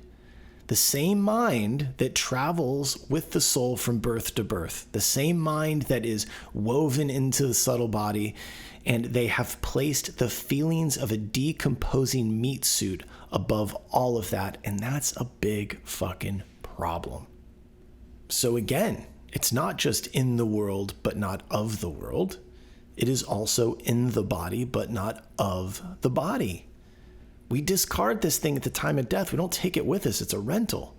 S1: The same mind that travels with the soul from birth to birth. The same mind that is woven into the subtle body. And they have placed the feelings of a decomposing meat suit above all of that. And that's a big fucking problem. So again, it's not just in the world, but not of the world. It is also in the body, but not of the body. We discard this thing at the time of death. We don't take it with us. It's a rental.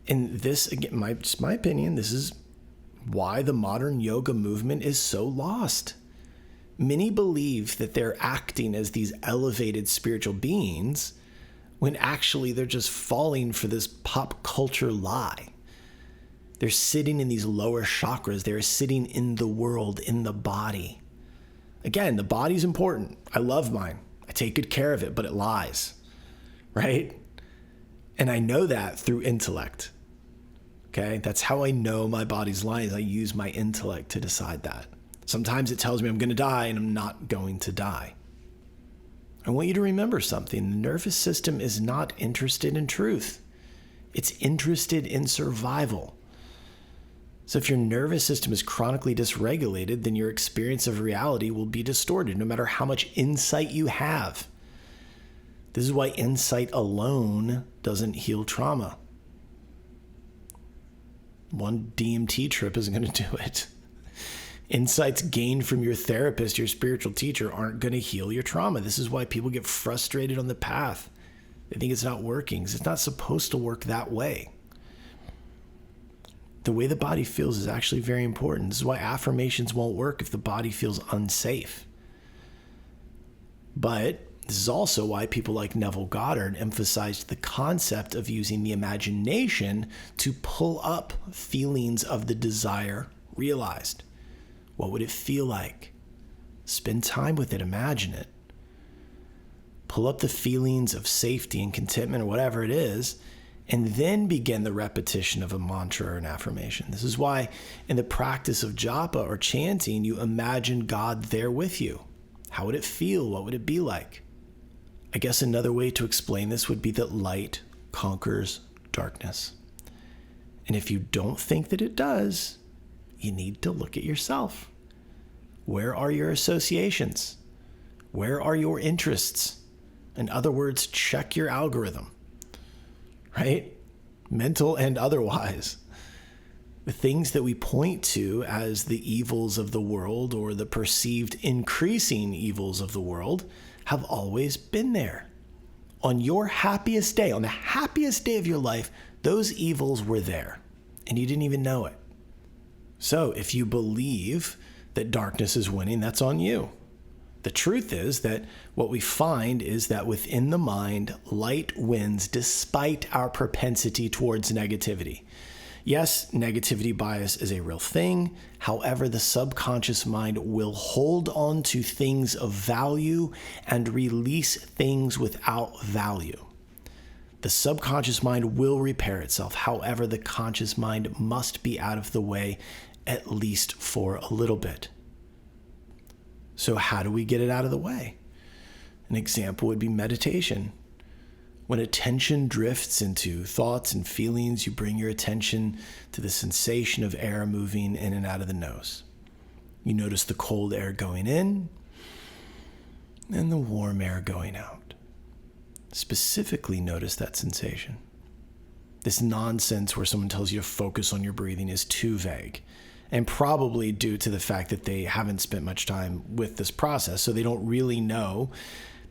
S1: And this, again, just my opinion, this is why the modern yoga movement is so lost. Many believe that they're acting as these elevated spiritual beings when actually they're just falling for this pop culture lie. They're sitting in these lower chakras. They're sitting in the world, in the body. Again, the body's important. I love mine. I take good care of it, but it lies, right? And I know that through intellect. Okay, that's how I know my body's lying. I use my intellect to decide that. Sometimes it tells me I'm going to die and I'm not going to die. I want you to remember something. The nervous system is not interested in truth. It's interested in survival. So if your nervous system is chronically dysregulated, then your experience of reality will be distorted no matter how much insight you have. This is why insight alone doesn't heal trauma. One DMT trip isn't going to do it. Insights gained from your therapist, your spiritual teacher, aren't going to heal your trauma. This is why people get frustrated on the path. They think it's not working because it's not supposed to work that way. The way the body feels is actually very important. This is why affirmations won't work if the body feels unsafe. But this is also why people like Neville Goddard emphasized the concept of using the imagination to pull up feelings of the desire realized. What would it feel like? Spend time with it, imagine it. Pull up the feelings of safety and contentment or whatever it is, and then begin the repetition of a mantra or an affirmation. This is why in the practice of japa or chanting, you imagine God there with you. How would it feel? What would it be like? I guess another way to explain this would be that light conquers darkness. And if you don't think that it does, you need to look at yourself. Where are your associations? Where are your interests? In other words, check your algorithm, right? Mental and otherwise. The things that we point to as the evils of the world or the perceived increasing evils of the world have always been there. On your happiest day, on the happiest day of your life, those evils were there and you didn't even know it. So if you believe that darkness is winning, that's on you. The truth is that what we find is that within the mind, light wins despite our propensity towards negativity. Yes, negativity bias is a real thing. However, the subconscious mind will hold on to things of value and release things without value. The subconscious mind will repair itself. However, the conscious mind must be out of the way, at least for a little bit. So how do we get it out of the way? An example would be meditation. When attention drifts into thoughts and feelings, you bring your attention to the sensation of air moving in and out of the nose. You notice the cold air going in and the warm air going out. Specifically notice that sensation. This nonsense where someone tells you to focus on your breathing is too vague, and probably due to the fact that they haven't spent much time with this process, so they don't really know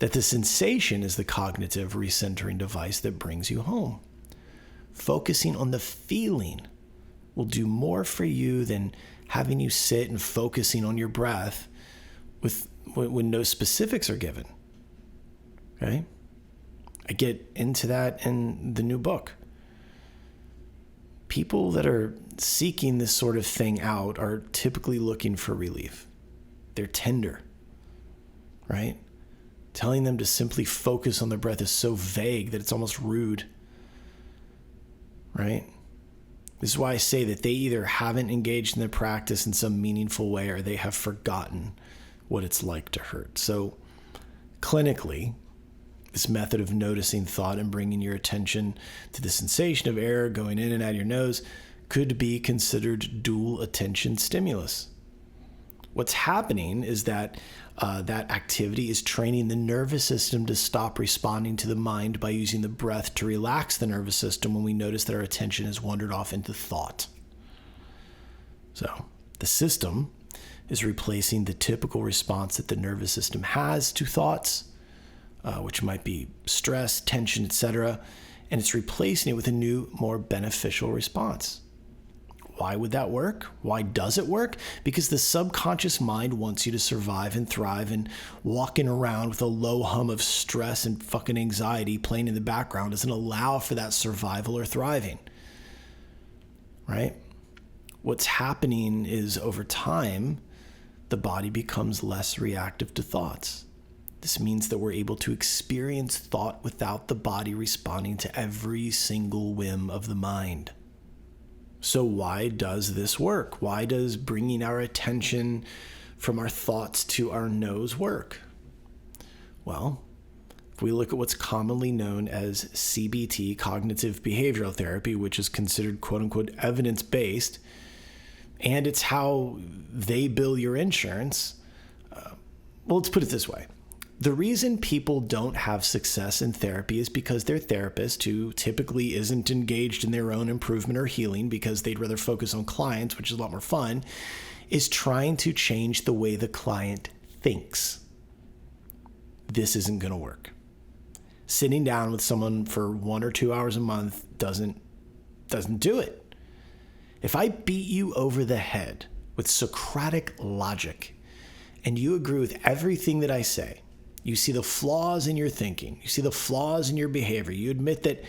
S1: that the sensation is the cognitive recentering device that brings you home. Focusing on the feeling will do more for you than having you sit and focusing on your breath when no specifics are given. Okay? I get into that in the new book. People that are seeking this sort of thing out are typically looking for relief. They're tender, right? Telling them to simply focus on their breath is so vague that it's almost rude, right? This is why I say that they either haven't engaged in the practice in some meaningful way or they have forgotten what it's like to hurt. So clinically, this method of noticing thought and bringing your attention to the sensation of air going in and out of your nose could be considered dual attention stimulus. What's happening is that that activity is training the nervous system to stop responding to the mind by using the breath to relax the nervous system when we notice that our attention has wandered off into thought. So the system is replacing the typical response that the nervous system has to thoughts, which might be stress, tension, etc., and it's replacing it with a new, more beneficial response. Why would that work? Why does it work? Because the subconscious mind wants you to survive and thrive, and walking around with a low hum of stress and fucking anxiety playing in the background doesn't allow for that survival or thriving, right? What's happening is over time, the body becomes less reactive to thoughts. This means that we're able to experience thought without the body responding to every single whim of the mind. So why does this work? Why does bringing our attention from our thoughts to our nose work? Well, if we look at what's commonly known as CBT, cognitive behavioral therapy, which is considered quote-unquote evidence-based, and it's how they bill your insurance, well, let's put it this way. The reason people don't have success in therapy is because their therapist, who typically isn't engaged in their own improvement or healing because they'd rather focus on clients, which is a lot more fun, is trying to change the way the client thinks. This isn't going to work. Sitting down with someone for 1 or 2 hours a month doesn't do it. If I beat you over the head with Socratic logic and you agree with everything that I say, you see the flaws in your thinking, you see the flaws in your behavior, you admit that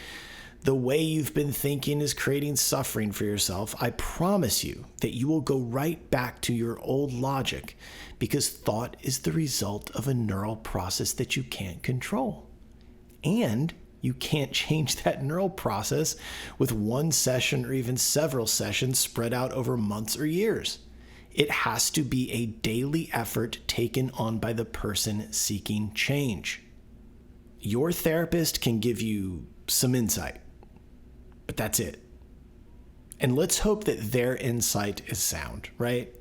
S1: the way you've been thinking is creating suffering for yourself, I promise you that you will go right back to your old logic, because thought is the result of a neural process that you can't control. And you can't change that neural process with one session or even several sessions spread out over months or years. It has to be a daily effort taken on by the person seeking change. Your therapist can give you some insight, but that's it. And let's hope that their insight is sound, right?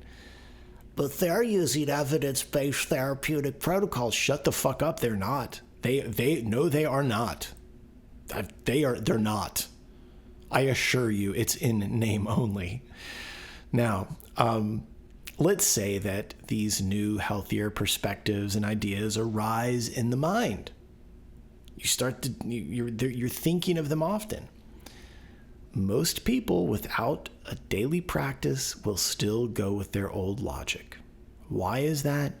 S1: But they're using evidence-based therapeutic protocols. Shut the fuck up. They're not. They are not. They're not. I assure you, it's in name only. Now, let's say that these new, healthier perspectives and ideas arise in the mind. You're thinking of them often. Most people without a daily practice will still go with their old logic. Why is that?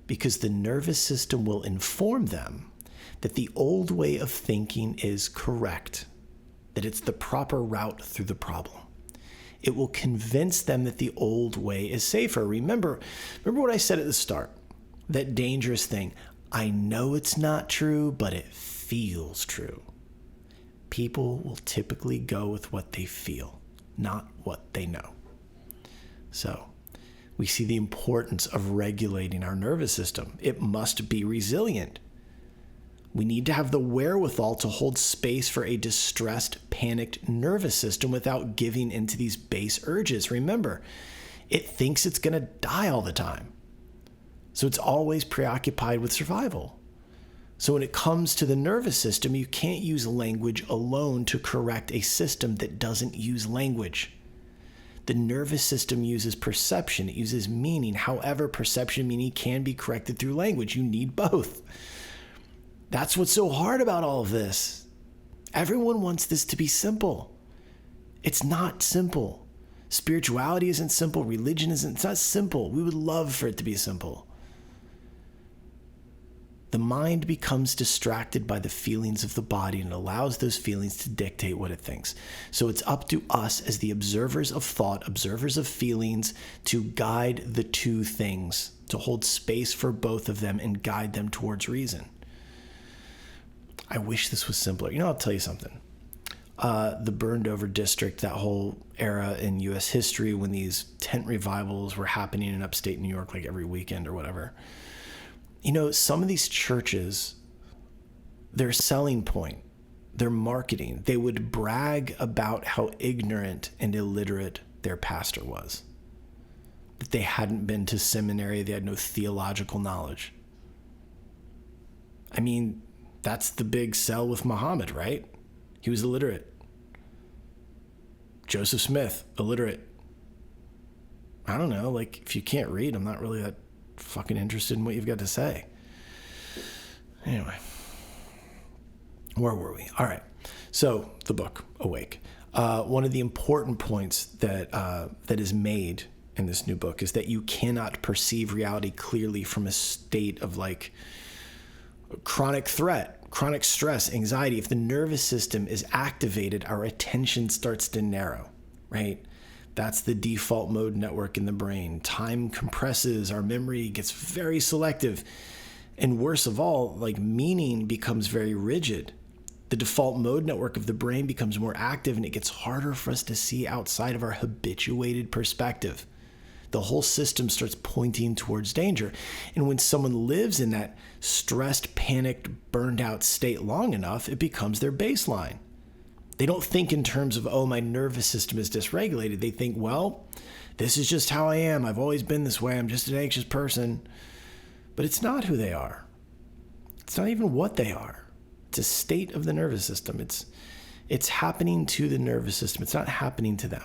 S1: Because the nervous system will inform them that the old way of thinking is correct, that it's the proper route through the problem. It will convince them that the old way is safer. Remember what I said at the start, that dangerous thing. I know it's not true, but it feels true. People will typically go with what they feel, not what they know. So We see the importance of regulating our nervous system. It must be resilient. We need to have the wherewithal to hold space for a distressed, panicked nervous system without giving into these base urges. Remember, it thinks it's going to die all the time. So it's always preoccupied with survival. So when it comes to the nervous system, you can't use language alone to correct a system that doesn't use language. The nervous system uses perception. It uses meaning. However, perception and meaning can be corrected through language. You need both. That's what's so hard about all of this. Everyone wants this to be simple. It's not simple. Spirituality isn't simple. Religion isn't. It's not simple. We would love for it to be simple. The mind becomes distracted by the feelings of the body and allows those feelings to dictate what it thinks. So it's up to us as the observers of thought, observers of feelings, to guide the two things, to hold space for both of them and guide them towards reason. I wish this was simpler. I'll tell you something. The burned over district, that whole era in U.S. history when these tent revivals were happening in upstate New York like every weekend or whatever. Some of these churches, their selling point, their marketing, they would brag about how ignorant and illiterate their pastor was. That they hadn't been to seminary, they had no theological knowledge. That's the big sell with Muhammad, right? He was illiterate. Joseph Smith, illiterate. I don't know, if you can't read, I'm not really that fucking interested in what you've got to say. Anyway, where were we? All right. So the book, Awake. One of the important points that is made in this new book is that you cannot perceive reality clearly from a state of chronic threat, chronic stress, anxiety. If the nervous system is activated, our attention starts to narrow, right? That's the default mode network in the brain. Time compresses, our memory gets very selective. And worst of all, meaning becomes very rigid. The default mode network of the brain becomes more active and it gets harder for us to see outside of our habituated perspective. The whole system starts pointing towards danger. And when someone lives in that stressed, panicked, burned out state long enough, it becomes their baseline. They don't think in terms of, my nervous system is dysregulated. They think, this is just how I am. I've always been this way. I'm just an anxious person. But it's not who they are. It's not even what they are. It's a state of the nervous system. It's happening to the nervous system. It's not happening to them.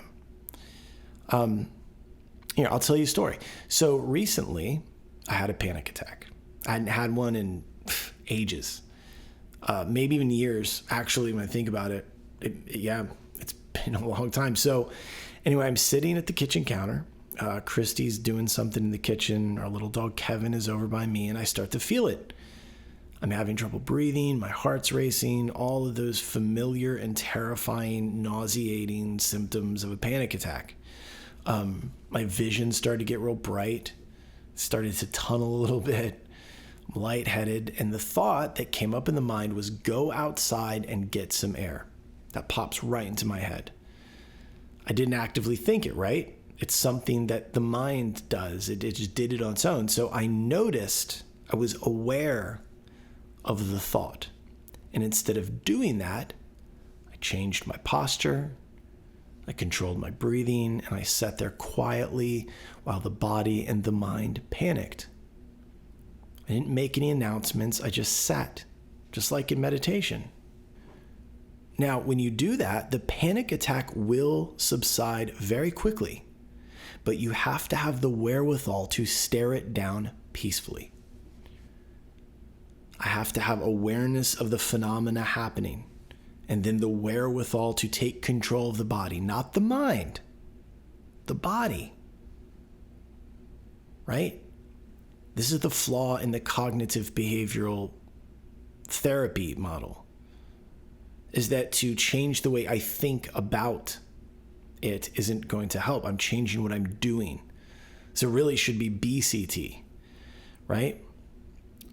S1: I'll tell you a story. So recently, I had a panic attack. I hadn't had one in ages, maybe even years. Actually, when I think about it, it's been a long time. So anyway, I'm sitting at the kitchen counter. Christy's doing something in the kitchen. Our little dog Kevin is over by me, and I start to feel it. I'm having trouble breathing. My heart's racing. All of those familiar and terrifying, nauseating symptoms of a panic attack. My vision started to get real bright, started to tunnel a little bit. I'm lightheaded, and the thought that came up in the mind was go outside and get some air. That pops right into my head. I didn't actively think it, right? It's something that the mind does. It just did it on its own. So I noticed, I was aware of the thought. And instead of doing that, I changed my posture, I controlled my breathing, and I sat there quietly while the body and the mind panicked. I didn't make any announcements. I just sat, just like in meditation. Now, when you do that, the panic attack will subside very quickly, but you have to have the wherewithal to stare it down peacefully. I have to have awareness of the phenomena happening, and then the wherewithal to take control of the body, not the mind, the body, right? This is the flaw in the cognitive behavioral therapy model, is that to change the way I think about it isn't going to help. I'm changing what I'm doing. So it really should be BCT, right?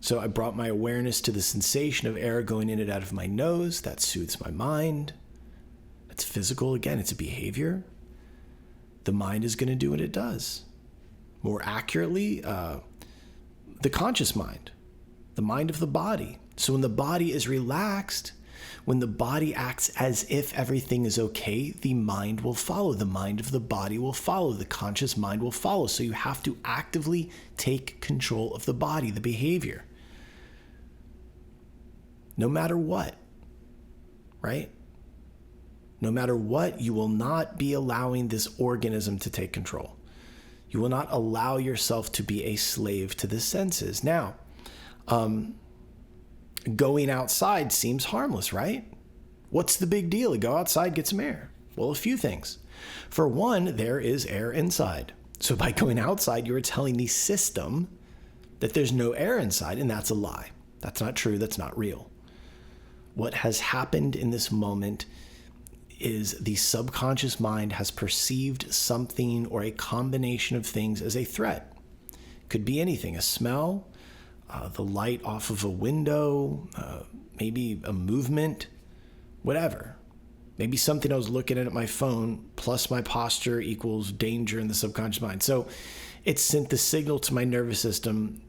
S1: So I brought my awareness to the sensation of air going in and out of my nose. That soothes my mind. That's physical. Again, it's a behavior. The mind is going to do what it does. more accurately, the conscious mind, the mind of the body. So when the body is relaxed, when the body acts as if everything is okay, the mind will follow. The mind of the body will follow. The conscious mind will follow. So you have to actively take control of the body, the behavior. No matter what, right? No matter what, you will not be allowing this organism to take control. You will not allow yourself to be a slave to the senses. Now, going outside seems harmless, right? What's the big deal? Go outside, get some air. Well, a few things. For one, there is air inside. So by going outside, you are telling the system that there's no air inside, and that's a lie. That's not true. That's not real. What has happened in this moment is the subconscious mind has perceived something or a combination of things as a threat. Could be anything, a smell, the light off of a window, maybe a movement, whatever. Maybe something I was looking at my phone plus my posture equals danger in the subconscious mind. So it sent the signal to my nervous system,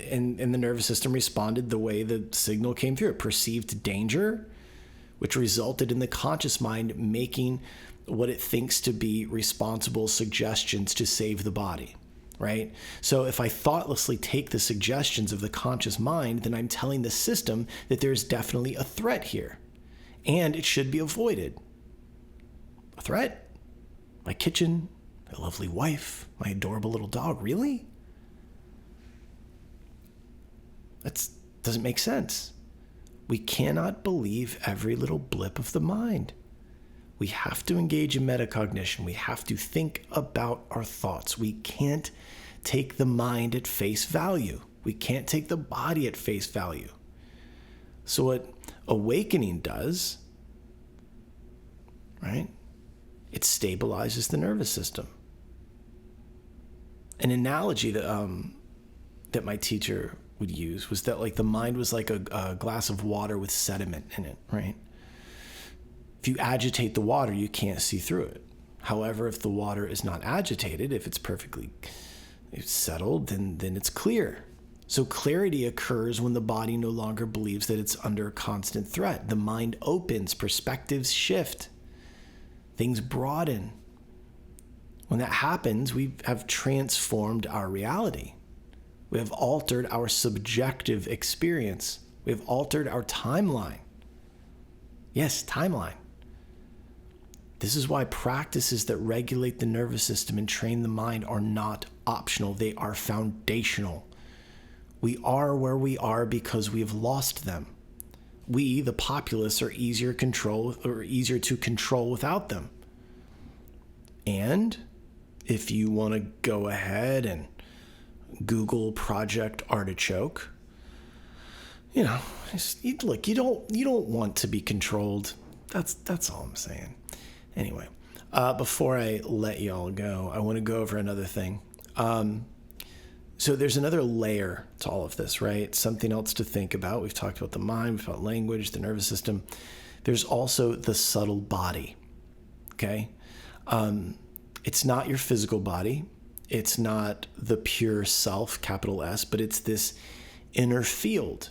S1: and the nervous system responded the way the signal came through. It perceived danger, which resulted in the conscious mind making what it thinks to be responsible suggestions to save the body. Right? So if I thoughtlessly take the suggestions of the conscious mind, then I'm telling the system that there's definitely a threat here and it should be avoided. A threat? My kitchen, my lovely wife, my adorable little dog. Really? That doesn't make sense. We cannot believe every little blip of the mind. We have to engage in metacognition. We have to think about our thoughts. We can't take the mind at face value. We can't take the body at face value. So what awakening does, right? It stabilizes the nervous system. An analogy that my teacher would use was that like the mind was like a glass of water with sediment in it, right? If you agitate the water, you can't see through it. However, if the water is not agitated, if it's perfectly settled, then it's clear. So clarity occurs when the body no longer believes that it's under constant threat. The mind opens, perspectives shift, things broaden. When that happens, we have transformed our reality. We have altered our subjective experience. We have altered our timeline. Yes, timeline. This is why practices that regulate the nervous system and train the mind are not optional. They are foundational. We are where we are because we have lost them. We, the populace, are easier to control without them. And if you want to go ahead and Google Project Artichoke, you don't want to be controlled. That's all I'm saying. Anyway, before I let y'all go, I want to go over another thing. So there's another layer to all of this, right? Something else to think about. We've talked about the mind, we've talked about language, the nervous system. There's also the subtle body, okay? It's not your physical body. It's not the pure self, capital S, but it's this inner field.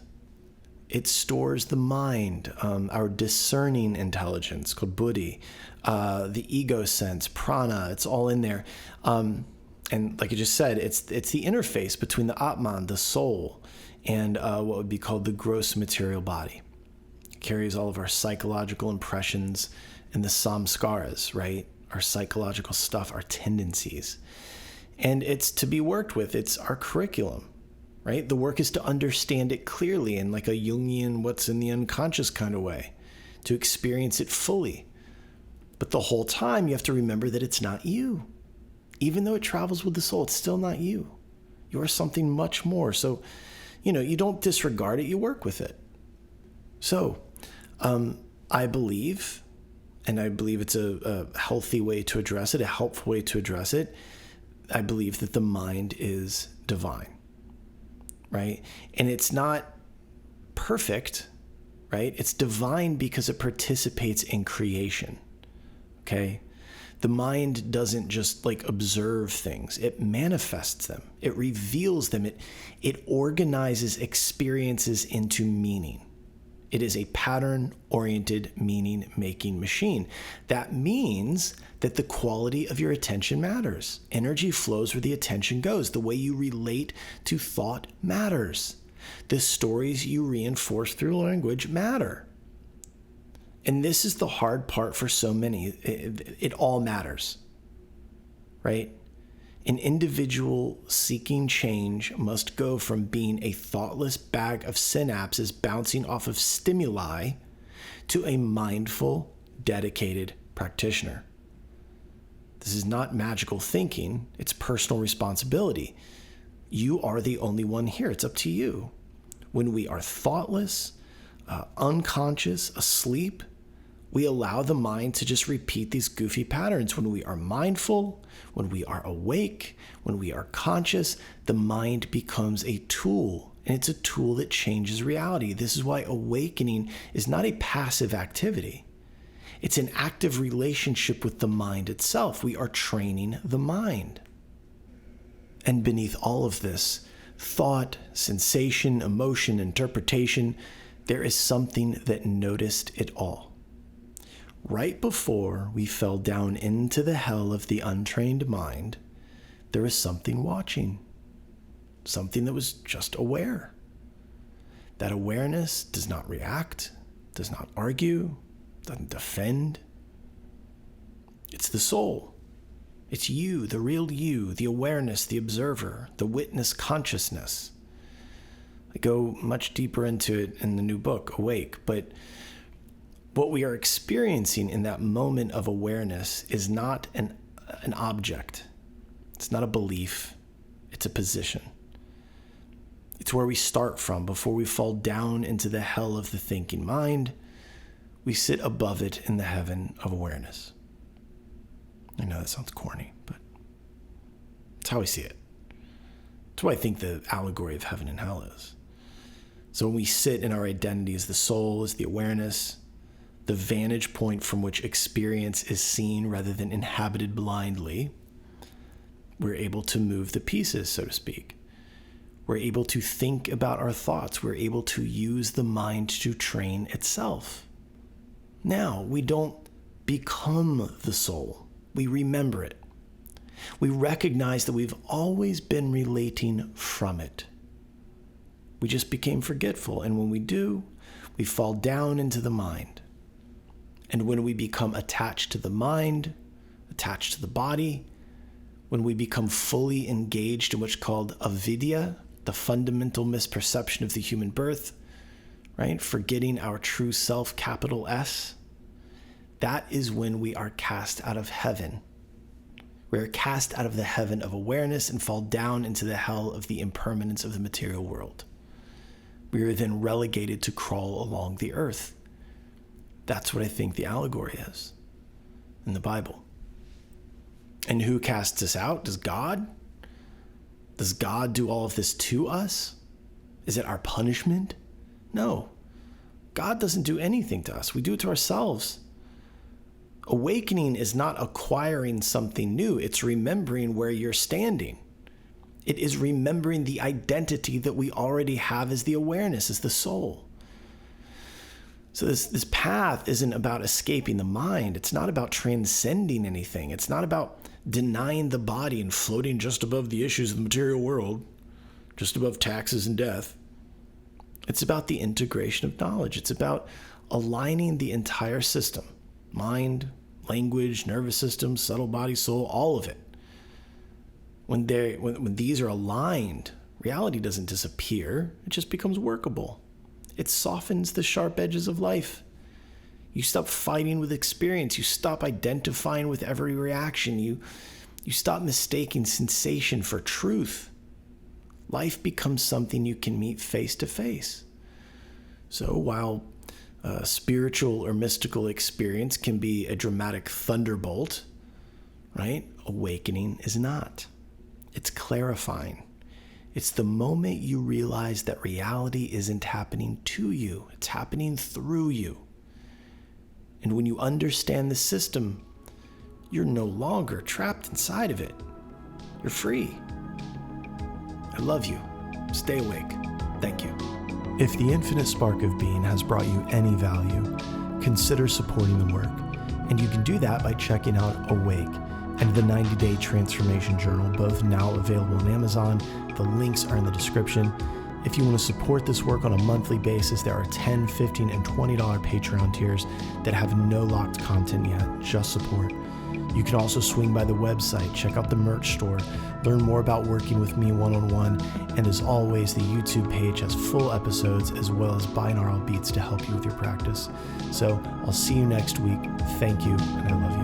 S1: It stores the mind, our discerning intelligence called buddhi, the ego sense, prana, it's all in there. And like I just said, it's the interface between the Atman, the soul, and what would be called the gross material body. It carries all of our psychological impressions and the samskaras, right? Our psychological stuff, our tendencies. And it's to be worked with. It's our curriculum, right? The work is to understand it clearly in like a Jungian, what's in the unconscious kind of way, to experience it fully. But the whole time you have to remember that it's not you. Even though it travels with the soul, it's still not you. You are something much more. So, you don't disregard it, you work with it. So, I believe, and I believe it's a healthy way to address it, a helpful way to address it. I believe that the mind is divine, right? And it's not perfect, right? It's divine because it participates in creation, okay? The mind doesn't just observe things. It manifests them. It reveals them. It organizes experiences into meaning. It is a pattern-oriented meaning-making machine. That means that the quality of your attention matters. Energy flows where the attention goes. The way you relate to thought matters. The stories you reinforce through language matter. And this is the hard part for so many. It all matters, right? An individual seeking change must go from being a thoughtless bag of synapses bouncing off of stimuli to a mindful, dedicated practitioner. This is not magical thinking. It's personal responsibility. You are the only one here. It's up to you. When we are thoughtless, unconscious, asleep, we allow the mind to just repeat these goofy patterns. When we are mindful, when we are awake, when we are conscious, the mind becomes a tool, and it's a tool that changes reality. This is why awakening is not a passive activity. It's an active relationship with the mind itself. We are training the mind. And beneath all of this, thought, sensation, emotion, interpretation, there is something that noticed it all. Right before we fell down into the hell of the untrained mind, there was something watching, something that was just aware. That awareness does not react, does not argue, doesn't defend. It's the soul. It's you, the real you, the awareness, the observer, the witness consciousness. I go much deeper into it in the new book, Awake, but what we are experiencing in that moment of awareness is not an object. It's not a belief. It's a position. It's where we start from before we fall down into the hell of the thinking mind. We sit above it in the heaven of awareness. I know that sounds corny, but it's how I see it. It's what I think the allegory of heaven and hell is. So when we sit in our identity as the soul, as the awareness, the vantage point from which experience is seen rather than inhabited blindly, we're able to move the pieces, so to speak. We're able to think about our thoughts. We're able to use the mind to train itself. Now, we don't become the soul. We remember it. We recognize that we've always been relating from it. We just became forgetful, and when we do, we fall down into the mind. And when we become attached to the mind, attached to the body, when we become fully engaged in what's called avidya, the fundamental misperception of the human birth, right? Forgetting our true self, capital S, that is when we are cast out of heaven. We are cast out of the heaven of awareness and fall down into the hell of the impermanence of the material world. We are then relegated to crawl along the earth. That's what I think the allegory is in the Bible. And who casts us out? Does God? Does God do all of this to us? Is it our punishment? No. God doesn't do anything to us. We do it to ourselves. Awakening is not acquiring something new. It's remembering where you're standing. It is remembering the identity that we already have as the awareness, as the soul. So this path isn't about escaping the mind. It's not about transcending anything. It's not about denying the body and floating just above the issues of the material world, just above taxes and death. It's about the integration of knowledge. It's about aligning the entire system, mind, language, nervous system, subtle body, soul, all of it. When these are aligned, reality doesn't disappear. It just becomes workable. It softens the sharp edges of life. You stop fighting with experience. You stop identifying with every reaction. You stop mistaking sensation for truth. Life becomes something you can meet face to face. So while spiritual or mystical experience can be a dramatic thunderbolt, right? Awakening is not. It's clarifying. It's the moment you realize that reality isn't happening to you. It's happening through you. And when you understand the system, You're no longer trapped inside of it. You're free. I love you. Stay awake. Thank you. If the Infinite Spark of Being has brought you any value, consider supporting the work. And you can do that by checking out Awake and the 90-Day Transformation Journal, both now available on Amazon. The links are in the description. If you want to support this work on a monthly basis, there are $10, $15, and $20 Patreon tiers that have no locked content yet, just support. You can also swing by the website, check out the merch store, learn more about working with me one-on-one, and as always, the YouTube page has full episodes as well as binaural beats to help you with your practice. So I'll see you next week. Thank you, and I love you.